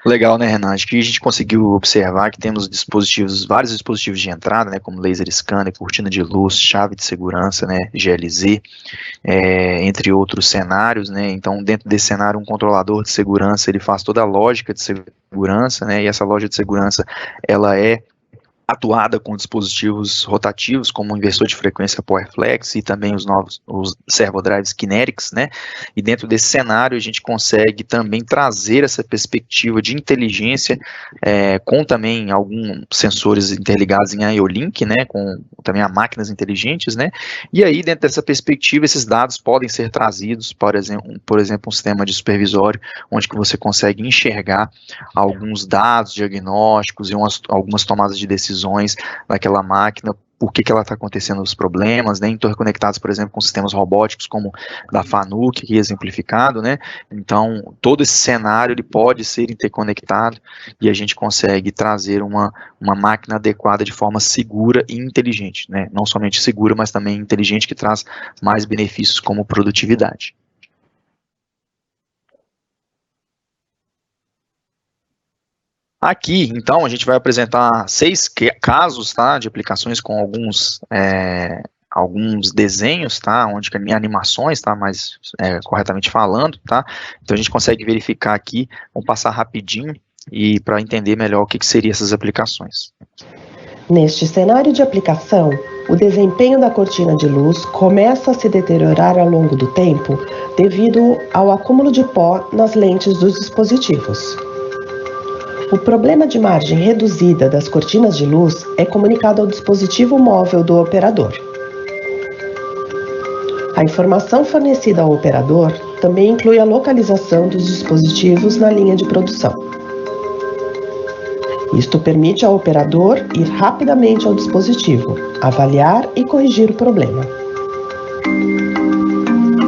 Legal, né, Renan? Acho que a gente conseguiu observar que temos vários dispositivos de entrada, né, como laser scanner, cortina de luz, chave de segurança, né, GLZ, entre outros cenários, né. Então, dentro desse cenário, um controlador de segurança, ele faz toda a lógica de segurança, né, e essa lógica de segurança, ela é atuada com dispositivos rotativos, como o inversor de frequência PowerFlex e também os servodrives Kinetics, né? E dentro desse cenário a gente consegue também trazer essa perspectiva de inteligência com também alguns sensores interligados em IO-Link, né? Com também a máquinas inteligentes, né? E aí dentro dessa perspectiva esses dados podem ser trazidos, por exemplo, um sistema de supervisório, onde que você consegue enxergar alguns dados diagnósticos e algumas tomadas de decisões daquela máquina, por que ela está acontecendo os problemas, né, interconectados, por exemplo, com sistemas robóticos como da FANUC, que é exemplificado, né, então todo esse cenário ele pode ser interconectado e a gente consegue trazer uma máquina adequada de forma segura e inteligente, né, não somente segura, mas também inteligente, que traz mais benefícios como produtividade. Aqui, então, a gente vai apresentar 6 casos, tá, de aplicações com alguns desenhos, tá, onde animações, tá, mais corretamente falando, tá. Então a gente consegue verificar aqui, vamos passar rapidinho e para entender melhor o que seriam essas aplicações. Neste cenário de aplicação, o desempenho da cortina de luz começa a se deteriorar ao longo do tempo devido ao acúmulo de pó nas lentes dos dispositivos. O problema de margem reduzida das cortinas de luz é comunicado ao dispositivo móvel do operador. A informação fornecida ao operador também inclui a localização dos dispositivos na linha de produção. Isto permite ao operador ir rapidamente ao dispositivo, avaliar e corrigir o problema.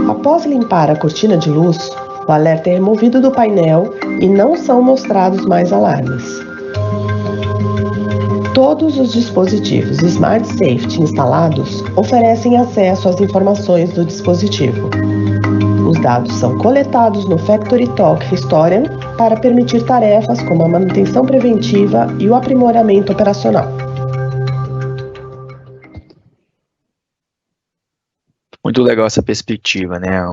Após limpar a cortina de luz, o alerta é removido do painel e não são mostrados mais alarmes. Todos os dispositivos Smart Safety instalados oferecem acesso às informações do dispositivo. Os dados são coletados no Factory Talk Historian para permitir tarefas como a manutenção preventiva e o aprimoramento operacional. Muito legal essa perspectiva, né?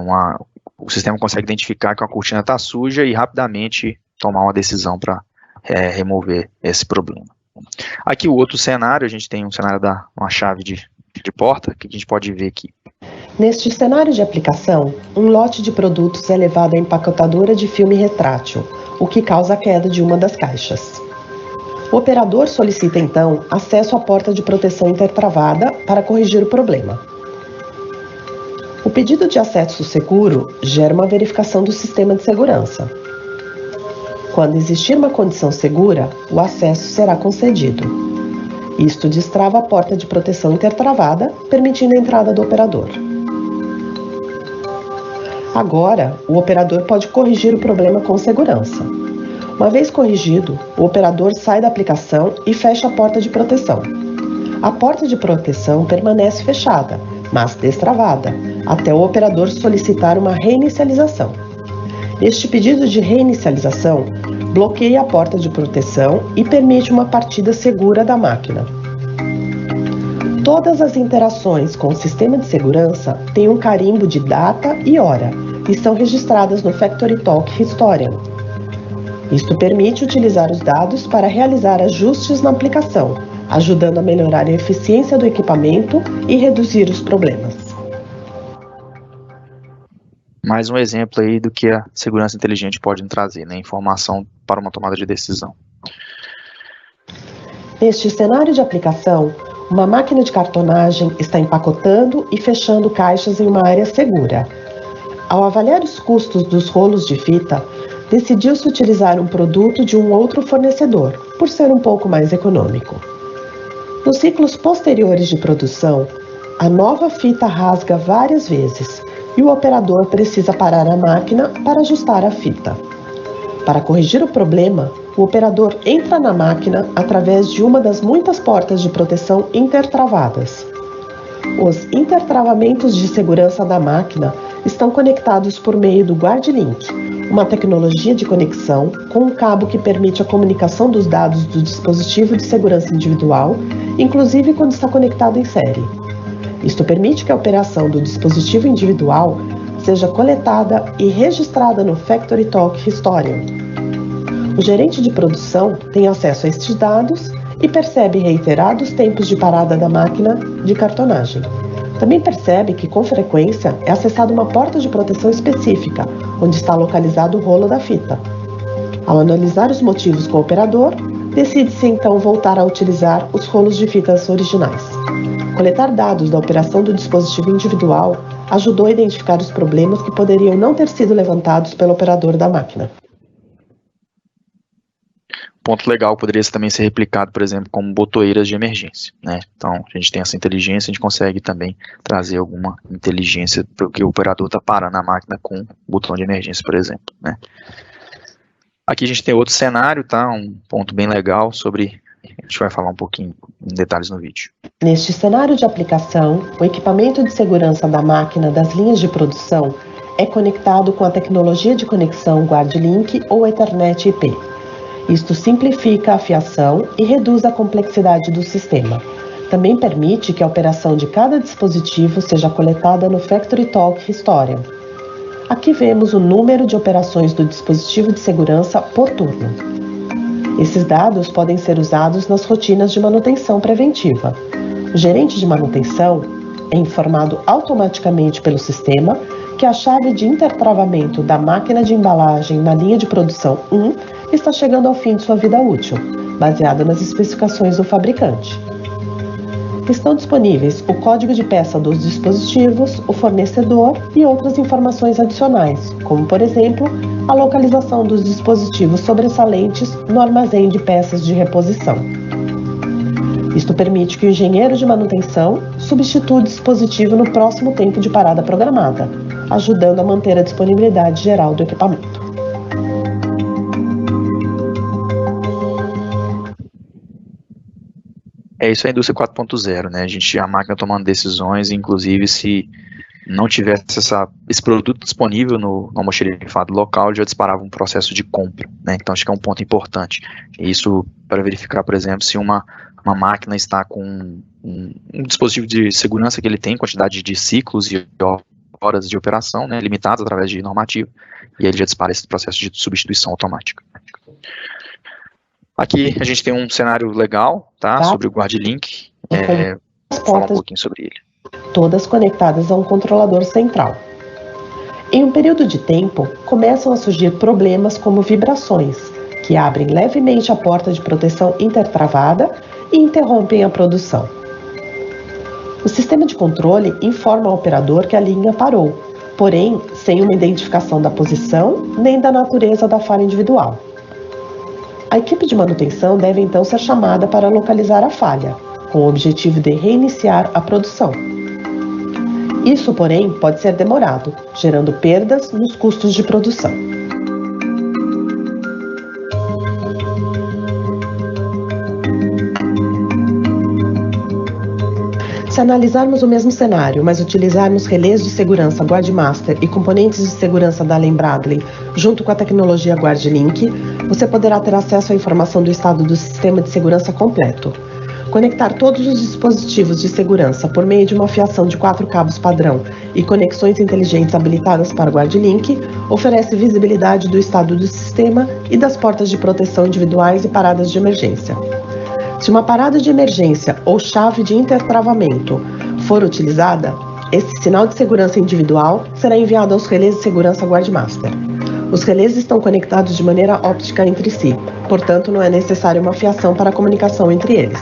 O sistema consegue identificar que a cortina está suja e rapidamente tomar uma decisão para remover esse problema. Aqui o outro cenário, a gente tem um cenário da uma chave de porta, que a gente pode ver aqui. Neste cenário de aplicação, um lote de produtos é levado à empacotadora de filme retrátil, o que causa a queda de uma das caixas. O operador solicita então acesso à porta de proteção intertravada para corrigir o problema. O pedido de acesso seguro gera uma verificação do sistema de segurança. Quando existir uma condição segura, o acesso será concedido. Isto destrava a porta de proteção intertravada, permitindo a entrada do operador. Agora, o operador pode corrigir o problema com segurança. Uma vez corrigido, o operador sai da aplicação e fecha a porta de proteção. A porta de proteção permanece fechada, mas destravada, até o operador solicitar uma reinicialização. Este pedido de reinicialização bloqueia a porta de proteção e permite uma partida segura da máquina. Todas as interações com o sistema de segurança têm um carimbo de data e hora e são registradas no FactoryTalk Historian. Isto permite utilizar os dados para realizar ajustes na aplicação, ajudando a melhorar a eficiência do equipamento e reduzir os problemas. Mais um exemplo aí do que a segurança inteligente pode trazer, né? Informação para uma tomada de decisão. Neste cenário de aplicação, uma máquina de cartonagem está empacotando e fechando caixas em uma área segura. Ao avaliar os custos dos rolos de fita, decidiu-se utilizar um produto de um outro fornecedor, por ser um pouco mais econômico. Nos ciclos posteriores de produção, a nova fita rasga várias vezes e o operador precisa parar a máquina para ajustar a fita. Para corrigir o problema, o operador entra na máquina através de uma das muitas portas de proteção intertravadas. Os intertravamentos de segurança da máquina estão conectados por meio do GuardLink, uma tecnologia de conexão com um cabo que permite a comunicação dos dados do dispositivo de segurança individual, inclusive quando está conectado em série. Isto permite que a operação do dispositivo individual seja coletada e registrada no FactoryTalk Historian. O gerente de produção tem acesso a estes dados e percebe reiterados tempos de parada da máquina de cartonagem. Também percebe que, com frequência, é acessada uma porta de proteção específica, onde está localizado o rolo da fita. Ao analisar os motivos com o operador, decide-se então voltar a utilizar os rolos de fitas originais. Coletar dados da operação do dispositivo individual ajudou a identificar os problemas que poderiam não ter sido levantados pelo operador da máquina. Ponto legal poderia também ser replicado, por exemplo, como botoeiras de emergência, né? Então, a gente tem essa inteligência, a gente consegue também trazer alguma inteligência, porque o operador está parando a máquina com o botão de emergência, por exemplo, né? Aqui a gente tem outro cenário, tá? Um ponto bem legal sobre, a gente vai falar um pouquinho em detalhes no vídeo. Neste cenário de aplicação, o equipamento de segurança da máquina das linhas de produção é conectado com a tecnologia de conexão GuardLink ou Ethernet IP. Isto simplifica a fiação e reduz a complexidade do sistema. Também permite que a operação de cada dispositivo seja coletada no FactoryTalk Historian. Aqui vemos o número de operações do dispositivo de segurança por turno. Esses dados podem ser usados nas rotinas de manutenção preventiva. O gerente de manutenção é informado automaticamente pelo sistema que a chave de intertravamento da máquina de embalagem na linha de produção 1 está chegando ao fim de sua vida útil, baseado nas especificações do fabricante. Estão disponíveis o código de peça dos dispositivos, o fornecedor e outras informações adicionais, como, por exemplo, a localização dos dispositivos sobressalentes no armazém de peças de reposição. Isto permite que o engenheiro de manutenção substitua o dispositivo no próximo tempo de parada programada, ajudando a manter a disponibilidade geral do equipamento. É isso, a indústria 4.0, né? A máquina tomando decisões, inclusive se não tivesse esse produto disponível no almoxarifado local, já disparava um processo de compra, né? Então acho que é um ponto importante. Isso para verificar, por exemplo, se uma máquina está com um dispositivo de segurança que ele tem, quantidade de ciclos e horas de operação, né, limitadas através de normativa, e aí ele já dispara esse processo de substituição automática. Aqui a gente tem um cenário legal, tá? Sobre o GuardLink. Vou falar um pouquinho sobre ele. Todas conectadas a um controlador central. Em um período de tempo, começam a surgir problemas como vibrações, que abrem levemente a porta de proteção intertravada e interrompem a produção. O sistema de controle informa ao operador que a linha parou, porém sem uma identificação da posição nem da natureza da falha individual. A equipe de manutenção deve então ser chamada para localizar a falha, com o objetivo de reiniciar a produção. Isso, porém, pode ser demorado, gerando perdas nos custos de produção. Se analisarmos o mesmo cenário, mas utilizarmos relés de segurança GuardMaster e componentes de segurança da Allen-Bradley junto com a tecnologia GuardLink, você poderá ter acesso à informação do estado do sistema de segurança completo. Conectar todos os dispositivos de segurança por meio de uma fiação de 4 cabos padrão e conexões inteligentes habilitadas para o GuardLink oferece visibilidade do estado do sistema e das portas de proteção individuais e paradas de emergência. Se uma parada de emergência ou chave de intertravamento for utilizada, esse sinal de segurança individual será enviado aos relés de segurança GuardMaster. Os relés estão conectados de maneira óptica entre si, portanto não é necessária uma fiação para a comunicação entre eles.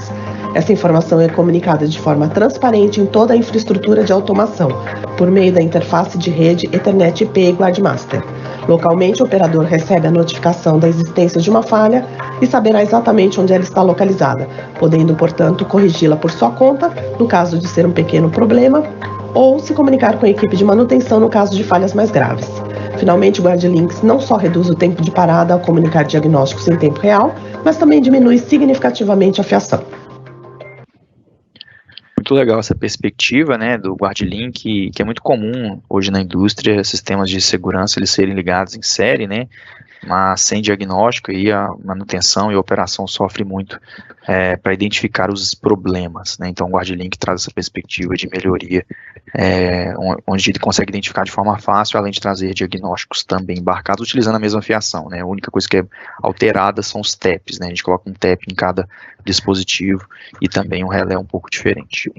Essa informação é comunicada de forma transparente em toda a infraestrutura de automação, por meio da interface de rede Ethernet IP e GuardMaster. Localmente, o operador recebe a notificação da existência de uma falha e saberá exatamente onde ela está localizada, podendo, portanto, corrigi-la por sua conta, no caso de ser um pequeno problema, ou se comunicar com a equipe de manutenção no caso de falhas mais graves. Finalmente, o GuardLink não só reduz o tempo de parada ao comunicar diagnósticos em tempo real, mas também diminui significativamente a fiação. Muito legal essa perspectiva, né, do GuardLink, que é muito comum hoje na indústria, sistemas de segurança eles serem ligados em série, né, mas sem diagnóstico, aí a manutenção e a operação sofrem muito para identificar os problemas, né? Então o GuardLink traz essa perspectiva de melhoria, onde ele consegue identificar de forma fácil, além de trazer diagnósticos também embarcados, utilizando a mesma fiação, né? A única coisa que é alterada são os TEPs, né? A gente coloca um TEP em cada dispositivo e também um relé um pouco diferente.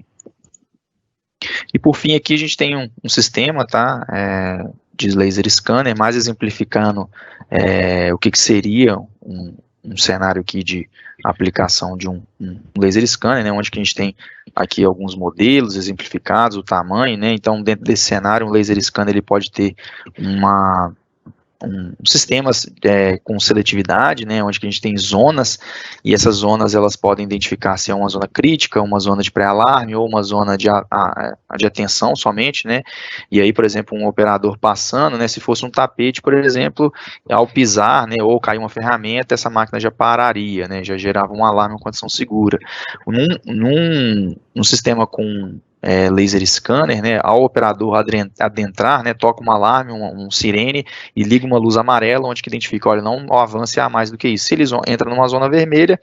E por fim aqui a gente tem um sistema, tá, de laser scanner, mais exemplificando o que seria um cenário aqui de aplicação de um laser scanner, né, onde que a gente tem aqui alguns modelos exemplificados, o tamanho, né, então dentro desse cenário um laser scanner ele pode ter sistemas com seletividade, né, onde que a gente tem zonas, e essas zonas elas podem identificar se é uma zona crítica, uma zona de pré-alarme, ou uma zona de atenção somente, né, e aí, por exemplo, um operador passando, né, se fosse um tapete, por exemplo, ao pisar, né, ou cair uma ferramenta, essa máquina já pararia, né, já gerava um alarme, uma condição segura. Num sistema com laser scanner, né, ao operador adentrar, né, toca um alarme, um sirene e liga uma luz amarela, onde que identifica, olha, não avance a mais do que isso. Se eles entram numa zona vermelha,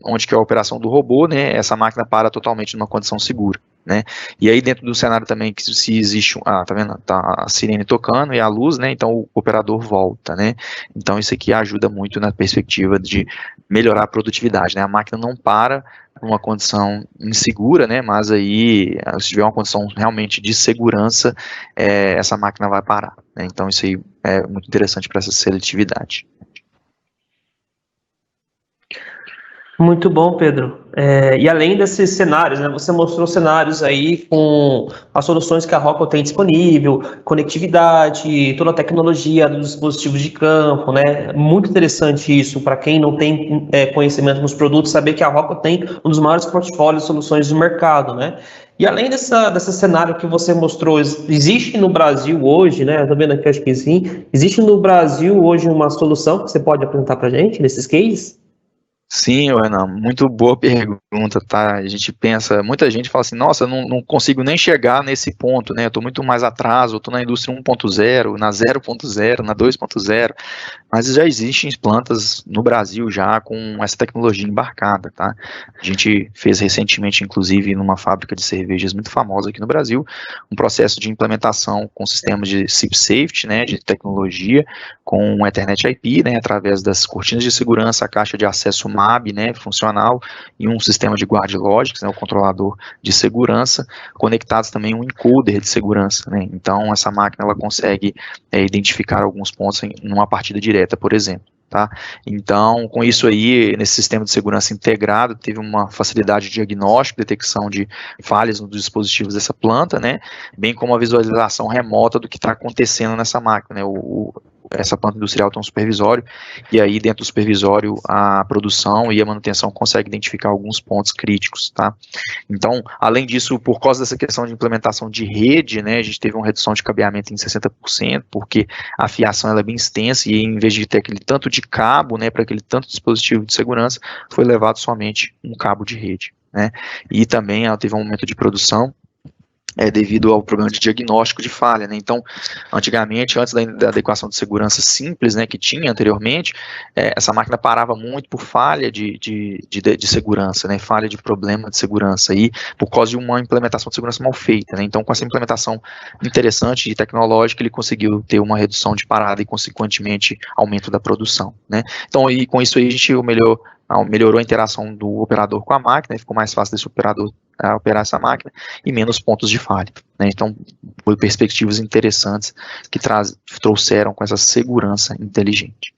onde que é a operação do robô, né, essa máquina para totalmente numa condição segura, né, e aí dentro do cenário também, que se existe, tá vendo, tá a sirene tocando e a luz, né, então o operador volta, né, então isso aqui ajuda muito na perspectiva de melhorar a produtividade, né, a máquina não para uma condição insegura, né, mas aí, se tiver uma condição realmente de segurança, essa máquina vai parar, né, então isso aí é muito interessante para essa seletividade. Muito bom, Pedro. E além desses cenários, né, você mostrou cenários aí com as soluções que a Rockwell tem disponível, conectividade, toda a tecnologia dos dispositivos de campo, né? Muito interessante isso para quem não tem conhecimento nos produtos, saber que a Rockwell tem um dos maiores portfólios de soluções do mercado, né? E além desse cenário que você mostrou, existe no Brasil hoje, né? Eu tô vendo aqui, acho que sim. Existe no Brasil hoje uma solução que você pode apresentar para a gente nesses cases? Sim, Renan, muito boa pergunta, tá? A gente pensa, muita gente fala assim, nossa, não consigo nem chegar nesse ponto, né? Eu tô muito mais atrás, eu tô na indústria 1.0, na 0.0, na 2.0, mas já existem plantas no Brasil já com essa tecnologia embarcada, tá? A gente fez recentemente, inclusive, numa fábrica de cervejas muito famosa aqui no Brasil, um processo de implementação com sistemas de SIP Safety, né, de tecnologia, com Ethernet IP, né, através das cortinas de segurança, a caixa de acesso MAB, né, funcional, e um sistema de guard logics, né, o controlador de segurança, conectados também um encoder de segurança, né, então essa máquina ela consegue identificar alguns pontos em uma partida direta, por exemplo. Tá? Então, com isso aí, nesse sistema de segurança integrado, teve uma facilidade de diagnóstico, detecção de falhas nos dispositivos dessa planta, né, bem como a visualização remota do que está acontecendo nessa máquina, né, essa planta industrial tem um supervisório, e aí dentro do supervisório a produção e a manutenção consegue identificar alguns pontos críticos, tá? Então, além disso, por causa dessa questão de implementação de rede, né, a gente teve uma redução de cabeamento em 60%, porque a fiação ela é bem extensa, e em vez de ter aquele tanto de cabo, né, para aquele tanto dispositivo de segurança, foi levado somente um cabo de rede, né? E também ela teve um aumento de produção, devido ao problema de diagnóstico de falha, né? Então, antigamente, antes da adequação de segurança simples, né, que tinha anteriormente, essa máquina parava muito por falha de segurança, né, falha de problema de segurança, e por causa de uma implementação de segurança mal feita, né? Então, com essa implementação interessante e tecnológica, ele conseguiu ter uma redução de parada e, consequentemente, aumento da produção, né? Então, e com isso aí, a gente melhorou a interação do operador com a máquina, ficou mais fácil desse operador operar essa máquina, e menos pontos de falha, né? Então, foi perspectivas interessantes que trouxeram com essa segurança inteligente.